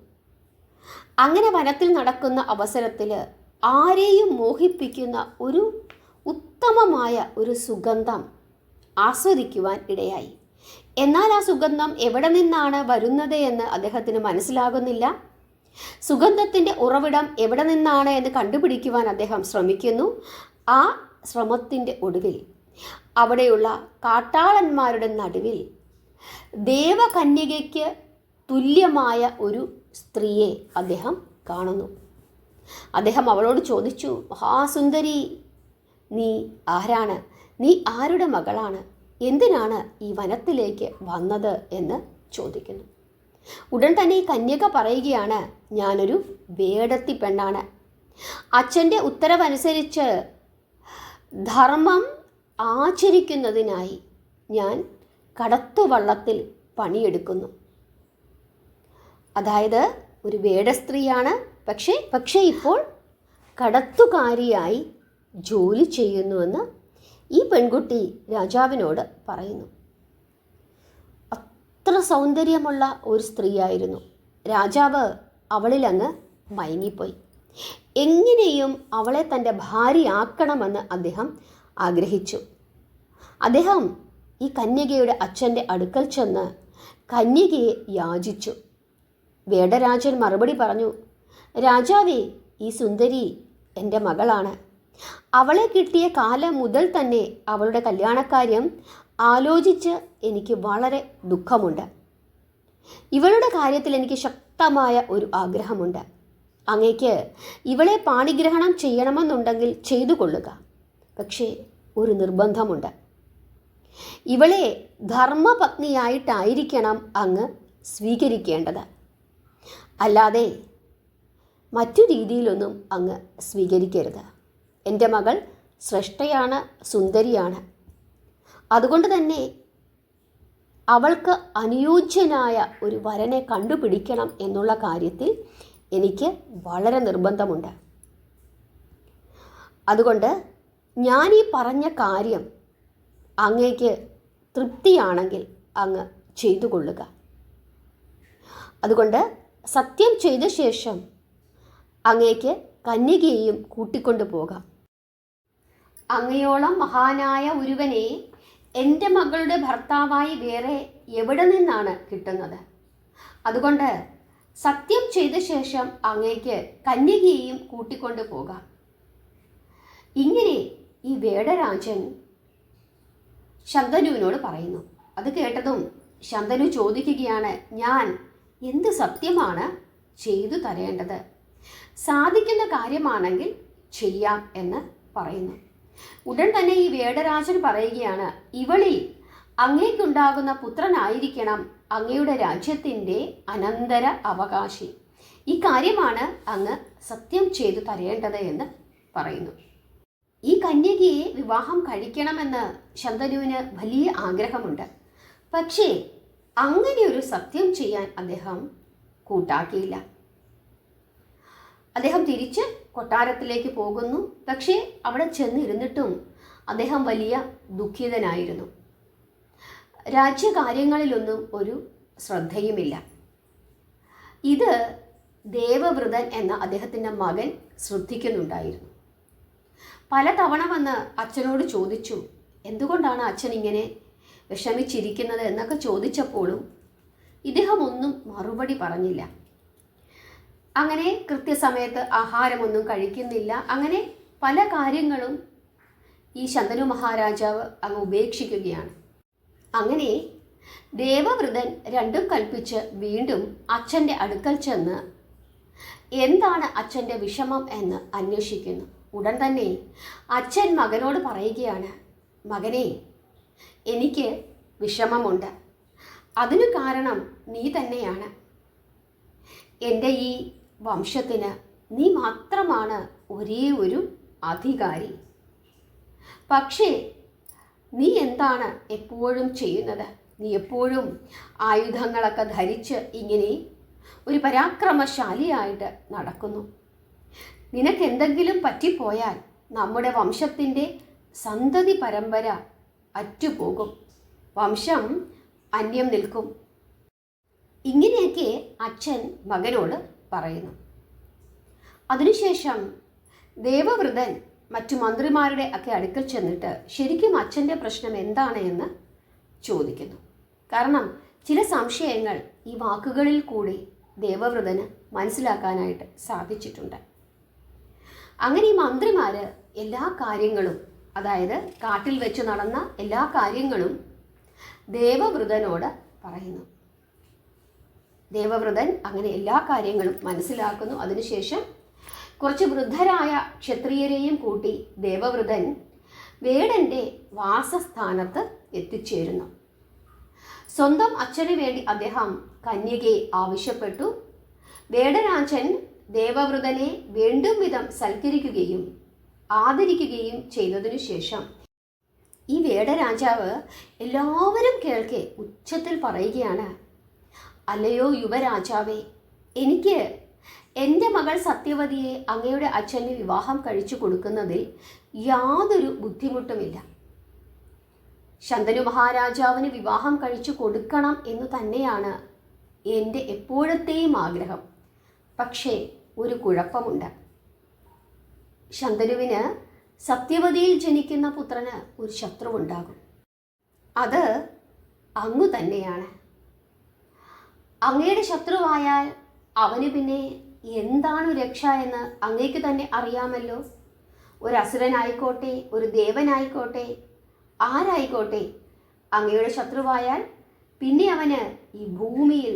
അങ്ങനെ വനത്തിൽ നടക്കുന്ന അവസരത്തിൽ ആരെയും മോഹിപ്പിക്കുന്ന ഒരു ഉത്തമമായ ഒരു സുഗന്ധം ആസ്വദിക്കുവാൻ ഇടയായി. എന്നാൽ ആ സുഗന്ധം എവിടെ നിന്നാണ് വരുന്നത് എന്ന് അദ്ദേഹത്തിന് മനസ്സിലാകുന്നില്ല. സുഗന്ധത്തിൻ്റെ ഉറവിടം എവിടെ നിന്നാണ് എന്ന് കണ്ടുപിടിക്കുവാൻ അദ്ദേഹം ശ്രമിക്കുന്നു. ആ ശ്രമത്തിൻ്റെ ഒടുവിൽ അവിടെയുള്ള കാട്ടാളന്മാരുടെ നടുവിൽ ദേവകന്യകയ്ക്ക് തുല്യമായ ഒരു സ്ത്രീയെ അദ്ദേഹം കാണുന്നു. അദ്ദേഹം അവളോട് ചോദിച്ചു, മഹാസുന്ദരി, നീ ആരാണ്? നീ ആരുടെ മകളാണ്? എന്തിനാണ് ഈ വനത്തിലേക്ക് വന്നത് എന്ന് ചോദിക്കുന്നു. ഉടൻ തന്നെ ഈ കന്യക പറയുകയാണ്, ഞാനൊരു വേടത്തി പെണ്ണാണ്. അച്ഛൻ്റെ ഉത്തരവനുസരിച്ച് ധർമ്മം ആചരിക്കുന്നതിനായി ഞാൻ കടത്തുവള്ളത്തിൽ പണിയെടുക്കുന്നു. അതായത് ഒരു വേടസ്ത്രീയാണ്, പക്ഷേ ഇപ്പോൾ കടത്തുകാരിയായി ജോലി ചെയ്യുന്നുവെന്ന് ഈ പെൺകുട്ടി രാജാവിനോട് പറയുന്നു. അത്ര സൗന്ദര്യമുള്ള ഒരു സ്ത്രീയായിരുന്നു. രാജാവ് അവളിലങ്ങ് മയങ്ങിപ്പോയി. എങ്ങനെയും അവളെ തൻ്റെ ഭാര്യയാക്കണമെന്ന് അദ്ദേഹം ആഗ്രഹിച്ചു. അദ്ദേഹം ഈ കന്യകയുടെ അച്ഛൻ്റെ അടുക്കൽ ചെന്ന് കന്യകയെ യാചിച്ചു. വേടരാജൻ മറുപടി പറഞ്ഞു, രാജാവേ, ഈ സുന്ദരി എൻ്റെ മകളാണ്. അവളെ കിട്ടിയ കാലം മുതൽ തന്നെ അവളുടെ കല്യാണക്കാര്യം ആലോചിച്ച് എനിക്ക് വളരെ ദുഃഖമുണ്ട്. ഇവളുടെ കാര്യത്തിൽ എനിക്ക് ശക്തമായ ഒരു ആഗ്രഹമുണ്ട്. അങ്ങേക്ക് ഇവളെ പാണിഗ്രഹണം ചെയ്യണമെന്നുണ്ടെങ്കിൽ ചെയ്തു കൊള്ളുക. പക്ഷേ ഒരു നിർബന്ധമുണ്ട്. ഇവളെ ധർമ്മപത്നിയായിട്ടായിരിക്കണം അങ്ങ് സ്വീകരിക്കേണ്ടത്. അല്ലാതെ മറ്റു രീതിയിലൊന്നും അങ്ങ് സ്വീകരിക്കരുത്. എൻ്റെ മകൾ ശ്രേഷ്ഠയാണ്, സുന്ദരിയാണ്. അതുകൊണ്ട് തന്നെ അവൾക്ക് അനുയോജ്യനായ ഒരു വരനെ കണ്ടുപിടിക്കണം എന്നുള്ള കാര്യത്തിൽ എനിക്ക് വളരെ നിർബന്ധമുണ്ട്. അതുകൊണ്ട് ഞാൻ ഈ പറഞ്ഞ കാര്യം അങ്ങേക്ക് തൃപ്തിയാണെങ്കിൽ അങ്ങ് ചെയ്തു കൊള്ളുക. അതുകൊണ്ട് സത്യം ചെയ്ത ശേഷം അങ്ങേക്ക് കന്യകയെയും കൂട്ടിക്കൊണ്ടു പോകാം. അങ്ങയോളം മഹാനായ ഒരുവനെ എൻ്റെ മകളുടെ ഭർത്താവായി വേറെ എവിടെ നിന്നാണ് കിട്ടുന്നത്? അതുകൊണ്ട് സത്യം ചെയ്ത ശേഷം അങ്ങേക്ക് കന്യകയെയും കൂട്ടിക്കൊണ്ടു പോകാം. ഇങ്ങനെ ഈ വേടരാജൻ ശന്തനുവിനോട് പറയുന്നു. അത് കേട്ടതും ശന്തനു ചോദിക്കുകയാണ്, ഞാൻ എന്ത് സത്യമാണ് ചെയ്തു തരേണ്ടത്? സാധിക്കുന്ന കാര്യമാണെങ്കിൽ ചെയ്യാം എന്ന് പറയുന്നു. ഉടൻ തന്നെ ഈ വേടരാജൻ പറയുകയാണ്, ഇവളിൽ അങ്ങേക്കുണ്ടാകുന്ന പുത്രനായിരിക്കണം അങ്ങയുടെ രാജ്യത്തിൻ്റെ അനന്തര അവകാശി. ഈ കാര്യമാണ് അങ്ങ് സത്യം ചെയ്തു തരേണ്ടത് എന്ന് പറയുന്നു. ഈ കന്യകയെ വിവാഹം കഴിക്കണമെന്ന് ശന്തനുവിന് വലിയ ആഗ്രഹമുണ്ട്. പക്ഷേ അങ്ങനെ ഒരു സത്യം ചെയ്യാൻ അദ്ദേഹം കൂട്ടാക്കിയില്ല. അദ്ദേഹം തിരിച്ച് കൊട്ടാരത്തിലേക്ക് പോകുന്നു. പക്ഷേ അവിടെ ചെന്നിരുന്നിട്ടും അദ്ദേഹം വലിയ ദുഃഖിതനായിരുന്നു. രാജ്യകാര്യങ്ങളിലൊന്നും ഒരു ശ്രദ്ധയുമില്ല. ഇത് ദേവവ്രതൻ എന്ന അദ്ദേഹത്തിൻ്റെ മകൻ ശ്രദ്ധിക്കുന്നുണ്ടായിരുന്നു. പലതവണ വന്ന് അച്ഛനോട് ചോദിച്ചു, എന്തുകൊണ്ടാണ് അച്ഛൻ ഇങ്ങനെ വിഷമിച്ചിരിക്കുന്നത് എന്നൊക്കെ ചോദിച്ചപ്പോഴും ഇദ്ദേഹം ഒന്നും മറുപടി പറഞ്ഞില്ല. അങ്ങനെ കൃത്യസമയത്ത് ആഹാരമൊന്നും കഴിക്കുന്നില്ല. അങ്ങനെ പല കാര്യങ്ങളും ഈ ശന്തനു മഹാരാജാവ് അങ്ങ് ഉപേക്ഷിക്കുകയാണ്. അങ്ങനെ ദേവവ്രതൻ രണ്ടും കൽപ്പിച്ച് വീണ്ടും അച്ഛൻ്റെ അടുക്കൽ ചെന്ന് എന്താണ് അച്ഛൻ്റെ വിഷമം എന്ന് അന്വേഷിക്കുന്നു. ഉടൻ തന്നെ അച്ഛൻ മകനോട് പറയുകയാണ്, മകനെ, എനിക്ക് വിഷമമുണ്ട്. അതിനു കാരണം നീ തന്നെയാണ്. എൻ്റെ ഈ വംശത്തിന് നീ മാത്രമാണ് ഒരേ ഒരു അധികാരി. പക്ഷേ നീ എന്താണ് എപ്പോഴും ചെയ്യുന്നത്? നീ എപ്പോഴും ആയുധങ്ങളൊക്കെ ധരിച്ച് ഇങ്ങനെ ഒരു പരാക്രമശാലിയായിട്ട് നടക്കുന്നു. നിനക്ക് എന്തെങ്കിലും പറ്റിപ്പോയാൽ നമ്മുടെ വംശത്തിൻ്റെ സന്തതി പരമ്പര അറ്റുപോകും, വംശം അന്യം നിൽക്കും. ഇങ്ങനെയൊക്കെ അച്ഛൻ മകനോട് പറയുന്നു. അതിനുശേഷം ദേവവ്രതൻ മറ്റു മന്ത്രിമാരുടെ ഒക്കെ അടുക്കൽ ചെന്നിട്ട് ശരിക്കും അച്ഛൻ്റെ പ്രശ്നം എന്താണ് എന്ന് ചോദിക്കുന്നു. കാരണം ചില സംശയങ്ങൾ ഈ വാക്കുകളിൽ കൂടി ദേവവ്രതന് മനസ്സിലാക്കാനായിട്ട് സാധിച്ചിട്ടുണ്ട്. അങ്ങനെ ഈ മന്ത്രിമാർ എല്ലാ കാര്യങ്ങളും, അതായത് കാട്ടിൽ വെച്ച് നടന്ന എല്ലാ കാര്യങ്ങളും ദേവവ്രതനോട് പറയുന്നു. ദേവവ്രതൻ അങ്ങനെ എല്ലാ കാര്യങ്ങളും മനസ്സിലാക്കുന്നു. അതിനുശേഷം കുറച്ച് വൃദ്ധരായ ക്ഷത്രിയരെയും കൂട്ടി ദേവവ്രതൻ വേടൻ്റെ വാസസ്ഥാനത്ത് എത്തിച്ചേരുന്നു. സ്വന്തം അച്ഛന് വേണ്ടി അദ്ദേഹം കന്യകയെ ആവശ്യപ്പെട്ടു. വേടരാജൻ ദേവവ്രതനെ വേണ്ടും വിധം സൽക്കരിക്കുകയും ആദരിക്കുകയും ചെയ്തതിനു ശേഷം ഈ വേടരാജാവ് എല്ലാവരും കേൾക്കെ ഉച്ചത്തിൽ പറയുകയാണ്, അല്ലയോ യുവരാജാവേ, എനിക്ക് എൻ്റെ മകൾ സത്യവതിയെ അങ്ങയുടെ അച്ഛന് വിവാഹം കഴിച്ചു കൊടുക്കുന്നതിൽ യാതൊരു ബുദ്ധിമുട്ടുമില്ല. ശന്തനു മഹാരാജാവിന് വിവാഹം കഴിച്ചു കൊടുക്കണം എന്നു തന്നെയാണ് എൻ്റെ എപ്പോഴത്തെയും ആഗ്രഹം. പക്ഷേ ഒരു കുഴപ്പമുണ്ട്. ശന്തനുവിന് സത്യവതിയിൽ ജനിക്കുന്ന പുത്രന് ഒരു ശത്രുവുണ്ടാകും. അത് അങ്ങു തന്നെയാണ്. അങ്ങയുടെ ശത്രുവായാൽ അവന് പിന്നെ എന്താണ് രക്ഷ എന്ന് അങ്ങേക്ക് തന്നെ അറിയാമല്ലോ. ഒരു അസുരനായിക്കോട്ടെ, ഒരു ദേവനായിക്കോട്ടെ, ആരായിക്കോട്ടെ, അങ്ങയുടെ ശത്രുവായാൽ പിന്നെ അവന് ഈ ഭൂമിയിൽ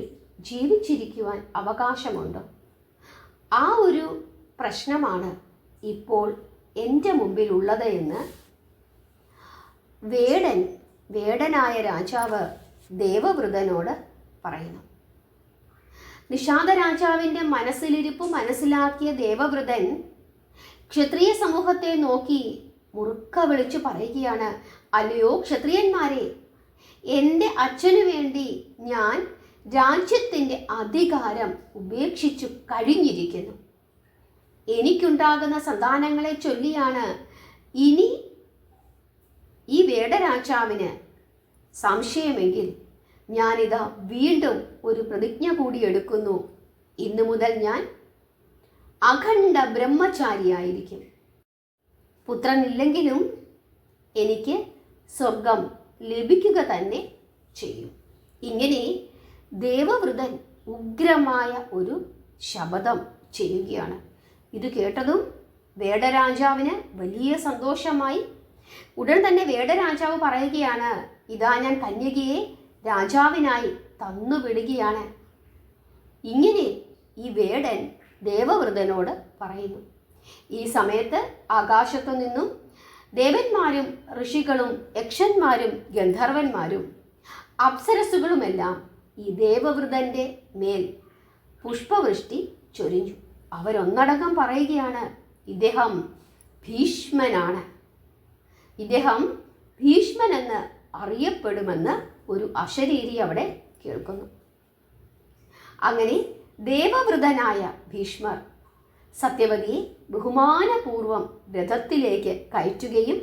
ജീവിച്ചിരിക്കുവാൻ അവകാശമുണ്ടോ? ആ ഒരു പ്രശ്നമാണ് ഇപ്പോൾ എൻ്റെ മുമ്പിലുള്ളത് എന്ന് വേടനായ രാജാവ് ദേവവ്രതനോട് പറയുന്നു. നിഷാദ രാജാവിൻ്റെ മനസ്സിലിരിപ്പ് മനസ്സിലാക്കിയ ദേവവ്രതൻ ക്ഷത്രിയ സമൂഹത്തെ നോക്കി മുറുക്ക വിളിച്ചു പറയുകയാണ്, അല്ലയോ ക്ഷത്രിയന്മാരെ, എൻ്റെ അച്ഛനു വേണ്ടി ഞാൻ രാജ്യത്തിൻ്റെ അധികാരം ഉപേക്ഷിച്ചു കഴിഞ്ഞിരിക്കുന്നു. എനിക്കുണ്ടാകുന്ന സന്താനങ്ങളെ ചൊല്ലിയാണ് ഇനി ഈ വേടരാജാവിന് സംശയമെങ്കിൽ ഞാനിതാ വീണ്ടും ഒരു പ്രതിജ്ഞ കൂടി എടുക്കുന്നു. ഇന്നു മുതൽ ഞാൻ അഖണ്ഡ ബ്രഹ്മചാരിയായിരിക്കും. പുത്രനില്ലെങ്കിലും എനിക്ക് സ്വർഗം ലഭിക്കുക തന്നെ ചെയ്യും. ഇങ്ങനെ ദേവവ്രതൻ ഉഗ്രമായ ഒരു ശപഥം ചെയ്യുകയാണ്. ഇത് കേട്ടതും വേടരാജാവിന് വലിയ സന്തോഷമായി. ഉടൻ തന്നെ വേടരാജാവ് പറയുകയാണ്, ഇതാ ഞാൻ കന്യകയെ രാജാവിനായി തന്നുവിടുകയാണ്. ഇങ്ങനെ ഈ വേടൻ ദേവവ്രതനോട് പറയുന്നു. ഈ സമയത്ത് ആകാശത്തു നിന്നും ദേവന്മാരും ഋഷികളും യക്ഷന്മാരും ഗന്ധർവന്മാരും അപ്സരസുകളുമെല്ലാം ഈ ദേവവ്രതൻ്റെ മേൽ പുഷ്പവൃഷ്ടി ചൊരിഞ്ഞു. അവരൊന്നടങ്കം പറയുകയാണ്, ഇദ്ദേഹം ഭീഷ്മനാണ്, ഇദ്ദേഹം ഭീഷ്മൻ എന്ന് അറിയപ്പെടുമെന്ന് ഒരു അശരീരി അവിടെ കേൾക്കുന്നു. അങ്ങനെ ദേവവ്രതനായ ഭീഷ്മർ സത്യവതിയെ ബഹുമാനപൂർവം രഥത്തിലേക്ക് കയറ്റുകയും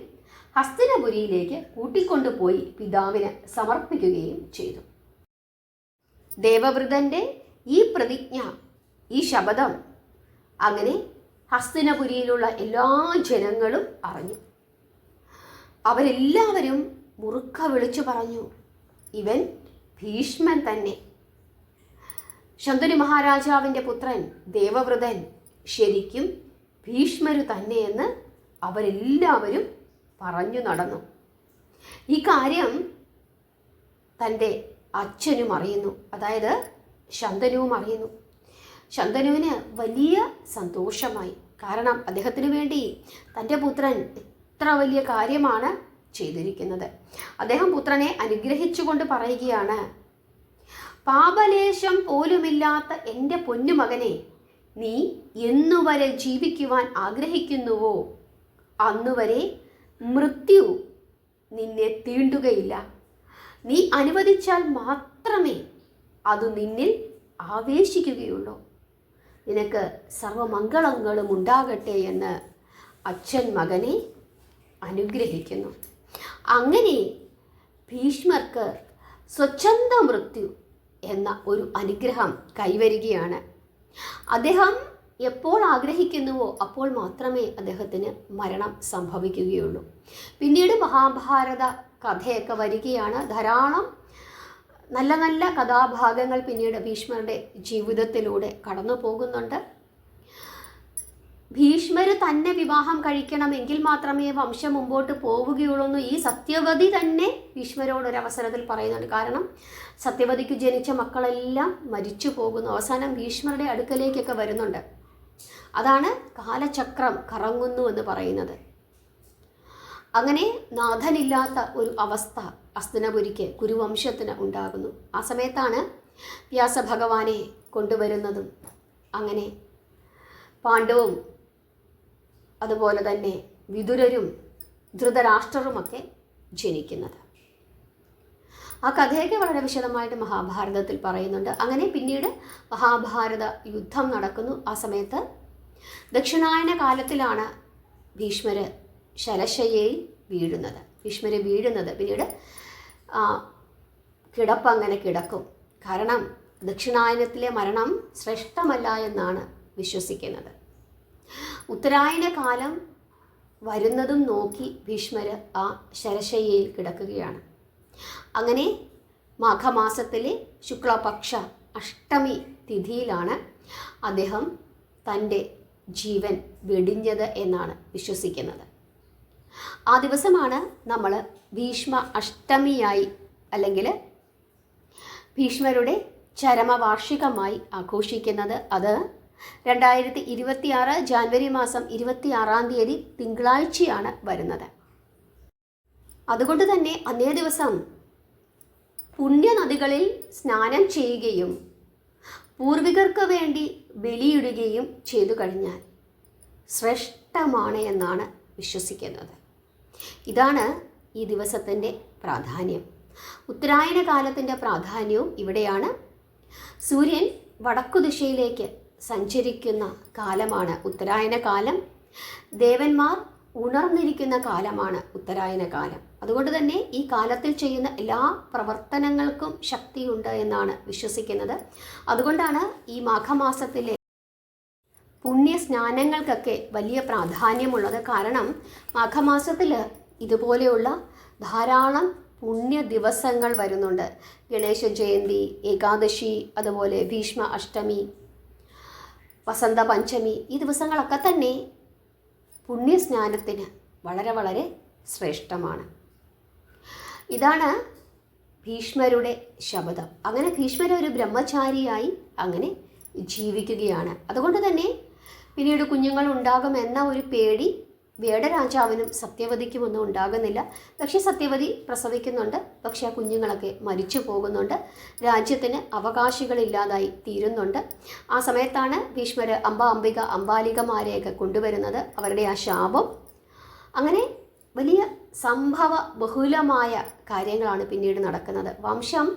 ഹസ്തിനപുരിയിലേക്ക് കൂട്ടിക്കൊണ്ടുപോയി പിതാവിന് സമർപ്പിക്കുകയും ചെയ്തു. ദേവവ്രതൻ്റെ ഈ പ്രതിജ്ഞ, ഈ ശപഥം അങ്ങനെ ഹസ്തിനപുരിയിലുള്ള എല്ലാ ജനങ്ങളും അറിഞ്ഞു. അവരെല്ലാവരും മുറുക്ക വിളിച്ചു പറഞ്ഞു, ഇവൻ ഭീഷ്മൻ തന്നെ. ശന്തനു മഹാരാജാവിൻ്റെ പുത്രൻ ദേവവ്രതൻ ശരിക്കും ഭീഷ്മരു തന്നെയെന്ന് അവരെല്ലാവരും പറഞ്ഞു നടന്നു. ഈ കാര്യം തൻ്റെ അച്ഛനും അറിയുന്നു, അതായത് ശന്തനുവും അറിയുന്നു. ശന്തനുവിന് വലിയ സന്തോഷമായി. കാരണം അദ്ദേഹത്തിന് വേണ്ടി തൻ്റെ പുത്രൻ എത്ര വലിയ കാര്യമാണ് ചെയ്തിരിക്കുന്നത്. അദ്ദേഹം പുത്രനെ അനുഗ്രഹിച്ചുകൊണ്ട് പറയുകയാണ്, പാപലേശം പോലുമില്ലാത്ത എൻ്റെ പൊന്നുമകനെ, നീ എന്നുവരെ ജീവിക്കുവാൻ ആഗ്രഹിക്കുന്നുവോ അന്നുവരെ മൃത്യു നിന്നെ തീണ്ടുകയില്ല. നീ അനുവദിച്ചാൽ മാത്രമേ അത് നിന്നിൽ ആവേശിക്കുകയുള്ളൂ. നിനക്ക് സർവമംഗളങ്ങളും ഉണ്ടാകട്ടെ എന്ന് അച്ഛൻ മകനെ അനുഗ്രഹിക്കുന്നു. അങ്ങനെ ഭീഷ്മർക്ക് സ്വച്ഛന്ത മൃത്യു എന്ന ഒരു അനുഗ്രഹം കൈവരികയാണ്. അദ്ദേഹം എപ്പോൾ ആഗ്രഹിക്കുന്നുവോ അപ്പോൾ മാത്രമേ അദ്ദേഹത്തിന് മരണം സംഭവിക്കുകയുള്ളൂ. പിന്നീട് മഹാഭാരത കഥയൊക്കെ വരികയാണ്. ധാരാളം നല്ല നല്ല കഥാഭാഗങ്ങൾ പിന്നീട് ഭീഷ്മരുടെ ജീവിതത്തിലൂടെ കടന്നു പോകുന്നുണ്ട്. ഭീഷ്മര് തന്നെ വിവാഹം കഴിക്കണമെങ്കിൽ മാത്രമേ വംശം മുമ്പോട്ട് പോവുകയുള്ളൂ എന്ന് ഈ സത്യവതി തന്നെ ഭീഷ്മരോടൊരവസരത്തിൽ പറയുന്നുണ്ട്. കാരണം സത്യവതിക്ക് ജനിച്ച മക്കളെല്ലാം മരിച്ചു പോകുന്നു. അവസാനം ഭീഷ്മരുടെ അടുക്കലേക്കൊക്കെ വരുന്നുണ്ട്. അതാണ് കാലചക്രം കറങ്ങുന്നു എന്ന് പറയുന്നത്. അങ്ങനെ നാഥനില്ലാത്ത ഒരു അവസ്ഥ ഹസ്തിനപുരിക്ക് കുരുവംശത്തിന് ഉണ്ടാകുന്നു. ആ സമയത്താണ് വ്യാസഭഗവാനെ കൊണ്ടുവരുന്നതും അങ്ങനെ പാണ്ഡവും അതുപോലെ തന്നെ വിതുരരും ധൃതരാഷ്ട്രരുമൊക്കെ ജനിക്കുന്നത്. ആ കഥയൊക്കെ വളരെ വിശദമായിട്ട് മഹാഭാരതത്തിൽ പറയുന്നുണ്ട്. അങ്ങനെ പിന്നീട് മഹാഭാരത യുദ്ധം നടക്കുന്നു. ആ സമയത്ത് ദക്ഷിണായന കാലത്തിലാണ് ഭീഷ്മര് ശരശയ്യയിൽ വീഴുന്നത്. പിന്നീട് കിടപ്പ് അങ്ങനെ കിടക്കും. കാരണം ദക്ഷിണായനത്തിലെ മരണം ശ്രേഷ്ഠമല്ല എന്നാണ് വിശ്വസിക്കുന്നത്. ഉത്തരായന കാലം വരുന്നതും നോക്കി ഭീഷ്മര് ആ ശരശയ്യയിൽ കിടക്കുകയാണ്. അങ്ങനെ മാഘമാസത്തിലെ ശുക്ലപക്ഷ അഷ്ടമി തിഥിയിലാണ് അദ്ദേഹം തൻ്റെ ജീവൻ വെടിഞ്ഞത് എന്നാണ് വിശ്വസിക്കുന്നത്. ആ ദിവസമാണ് നമ്മൾ ഭീഷ്മ അഷ്ടമിയായി അല്ലെങ്കിൽ ഭീഷ്മരുടെ ചരമവാർഷികമായി ആഘോഷിക്കുന്നത്. അത് 2026 ജാനുവരി മാസം 26 തിങ്കളാഴ്ചയാണ് വരുന്നത്. അതുകൊണ്ട് തന്നെ അന്നേ ദിവസം പുണ്യനദികളിൽ സ്നാനം ചെയ്യുകയും പൂർവികർക്ക് വേണ്ടി ബലിയിടുകയും ചെയ്തു കഴിഞ്ഞാൽ ശ്രേഷ്ഠമാണ് എന്നാണ് വിശ്വസിക്കുന്നത്. ഇതാണ് ഈ ദിവസത്തിൻ്റെ പ്രാധാന്യം. ഉത്തരായന കാലത്തിൻ്റെ പ്രാധാന്യവും ഇവിടെയാണ്. സൂര്യൻ വടക്കു ദിശയിലേക്ക് സഞ്ചരിക്കുന്ന കാലമാണ് ഉത്തരായന കാലം. ദേവന്മാർ ഉണർന്നിരിക്കുന്ന കാലമാണ് ഉത്തരായന കാലം. അതുകൊണ്ട് തന്നെ ഈ കാലത്തിൽ ചെയ്യുന്ന എല്ലാ പ്രവർത്തനങ്ങൾക്കും ശക്തിയുണ്ട് എന്നാണ് വിശ്വസിക്കുന്നത്. അതുകൊണ്ടാണ് ഈ മാഘമാസത്തിലെ പുണ്യസ്നാനങ്ങൾക്കൊക്കെ വലിയ പ്രാധാന്യമുള്ളത്. കാരണം മാഘമാസത്തിൽ ഇതുപോലെയുള്ള ധാരാളം പുണ്യ ദിവസങ്ങൾ വരുന്നുണ്ട്. ഗണേശ ജയന്തി, ഏകാദശി, അതുപോലെ ഭീഷ്മ അഷ്ടമി, വസന്ത പഞ്ചമി, ഈ ദിവസങ്ങളൊക്കെ തന്നെ പുണ്യസ്നാനത്തിന് വളരെ വളരെ ശ്രേഷ്ഠമാണ്. ഇതാണ് ഭീഷ്മരുടെ ശപഥം. അങ്ങനെ ഭീഷ്മർ ഒരു ബ്രഹ്മചാരിയായി അങ്ങനെ ജീവിക്കുകയാണ്. അതുകൊണ്ട് തന്നെ പിന്നീട് കുഞ്ഞുങ്ങൾ ഉണ്ടാകുമെന്ന ഒരു പേടി വേടരാജാവിനും സത്യവതിക്കുമൊന്നും ഉണ്ടാകുന്നില്ല. പക്ഷേ സത്യവതി പ്രസവിക്കുന്നുണ്ട്. പക്ഷേ ആ കുഞ്ഞുങ്ങളൊക്കെ മരിച്ചു പോകുന്നുണ്ട്. രാജ്യത്തിന് അവകാശികളില്ലാതായി തീരുന്നുണ്ട്. ആ സമയത്താണ് ഭീഷ്മർ അംബിക അംബാലികമാരെയൊക്കെ കൊണ്ടുവരുന്നത്. അവരുടെ ആ ശാപം അങ്ങനെ വലിയ സംഭവ ബഹുലമായ കാര്യങ്ങളാണ് പിന്നീട് നടക്കുന്നത്. വംശം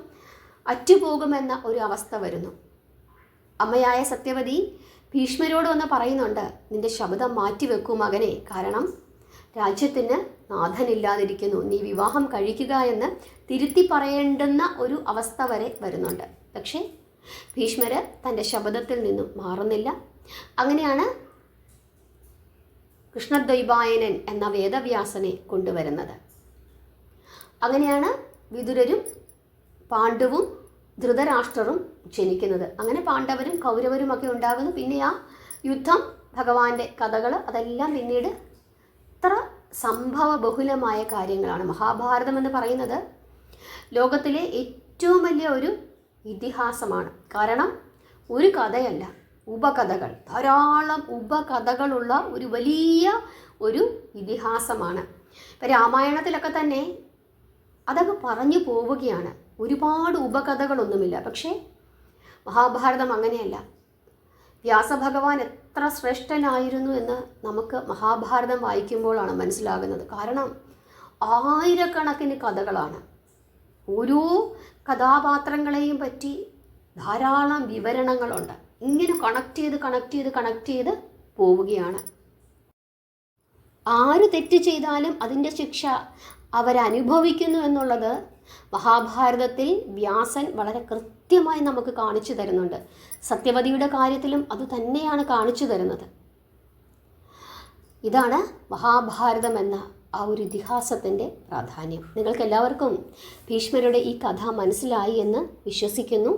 അറ്റുപോകുമെന്ന ഒരു അവസ്ഥ വരുന്നു. അമ്മയായ സത്യവതി ഭീഷ്മരോട് വന്ന് പറയുന്നുണ്ട്, നിന്റെ ശബ്ദം മാറ്റിവെക്കൂ മകനെ, കാരണം രാജ്യത്തിന് നാഥനില്ലാതിരിക്കുന്നു, നീ വിവാഹം കഴിക്കുക എന്ന് തിരുത്തി പറയേണ്ടുന്ന ഒരു അവസ്ഥ വരെ വരുന്നുണ്ട്. പക്ഷേ ഭീഷ്മര് തൻ്റെ ശബ്ദത്തിൽ നിന്നും മാറുന്നില്ല. അങ്ങനെയാണ് കൃഷ്ണദ്വൈപായനൻ എന്ന വേദവ്യാസനെ കൊണ്ടുവരുന്നത്. അങ്ങനെയാണ് വിതുരരും പാണ്ഡവും ധൃതരാഷ്ട്രരും ജനിക്കുന്നത്. അങ്ങനെ പാണ്ഡവരും കൗരവരും ഒക്കെ ഉണ്ടാകുന്നു. പിന്നെ ആ യുദ്ധം, ഭഗവാന്റെ കഥകൾ, അതെല്ലാം പിന്നീട് ഇത്ര സംഭവ ബഹുലമായ കാര്യങ്ങളാണ്. മഹാഭാരതം എന്ന് പറയുന്നത് ലോകത്തിലെ ഏറ്റവും വലിയ ഒരു ഇതിഹാസമാണ്. കാരണം ഒരു കഥയല്ല, ഉപകഥകൾ, ധാരാളം ഉപകഥകളുള്ള ഒരു വലിയ ഒരു ഇതിഹാസമാണ്. ഇപ്പം രാമായണത്തിലൊക്കെ തന്നെ അതൊക്കെ പറഞ്ഞു പോവുകയാണ്. ഒരുപാട് ഉപകഥകളൊന്നുമില്ല. പക്ഷേ മഹാഭാരതം അങ്ങനെയല്ല. വ്യാസഭഗവാൻ എത്ര ശ്രേഷ്ഠനായിരുന്നു എന്ന് നമുക്ക് മഹാഭാരതം വായിക്കുമ്പോഴാണ് മനസ്സിലാകുന്നത്. കാരണം ആയിരക്കണക്കിന് കഥകളാണ്. ഓരോ കഥാപാത്രങ്ങളെയും പറ്റി ധാരാളം വിവരണങ്ങളുണ്ട്. ഇങ്ങനെ കണക്ട് ചെയ്ത് പോവുകയാണ്. ആര് തെറ്റ് ചെയ്താലും അതിൻ്റെ ശിക്ഷ അവരനുഭവിക്കുന്നു എന്നുള്ളത് മഹാഭാരതത്തിൽ വ്യാസൻ വളരെ കൃത്യമായി നമുക്ക് കാണിച്ചു തരുന്നുണ്ട്. സത്യവതിയുടെ കാര്യത്തിലും അത് തന്നെയാണ് കാണിച്ചു തരുന്നത്. ഇതാണ് മഹാഭാരതം എന്ന ആ ഒരു ഇതിഹാസത്തിൻ്റെ പ്രാധാന്യം. നിങ്ങൾക്കെല്ലാവർക്കും ഭീഷ്മരുടെ ഈ കഥ മനസ്സിലായി എന്ന് വിശ്വസിക്കുന്നു.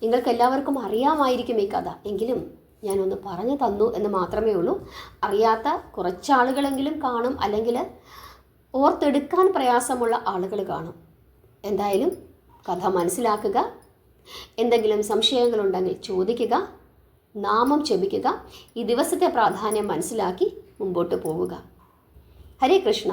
നിങ്ങൾക്കെല്ലാവർക്കും അറിയാമായിരിക്കും ഈ കഥ, എങ്കിലും ഞാനൊന്ന് പറഞ്ഞു തന്നു എന്ന് മാത്രമേ ഉള്ളൂ. അറിയാത്ത കുറച്ചാളുകളെങ്കിലും കാണും, അല്ലെങ്കിൽ ഓർത്തെടുക്കാൻ പ്രയാസമുള്ള ആളുകൾ കാണും. എന്തായാലും കഥ മനസ്സിലാക്കുക. എന്തെങ്കിലും സംശയങ്ങളുണ്ടെങ്കിൽ ചോദിക്കുക, നാമം ജപിക്കുക. ഈ ദിവസത്തെ പ്രാധാന്യം മനസ്സിലാക്കി മുമ്പോട്ട് പോവുക. ഹരേ കൃഷ്ണ.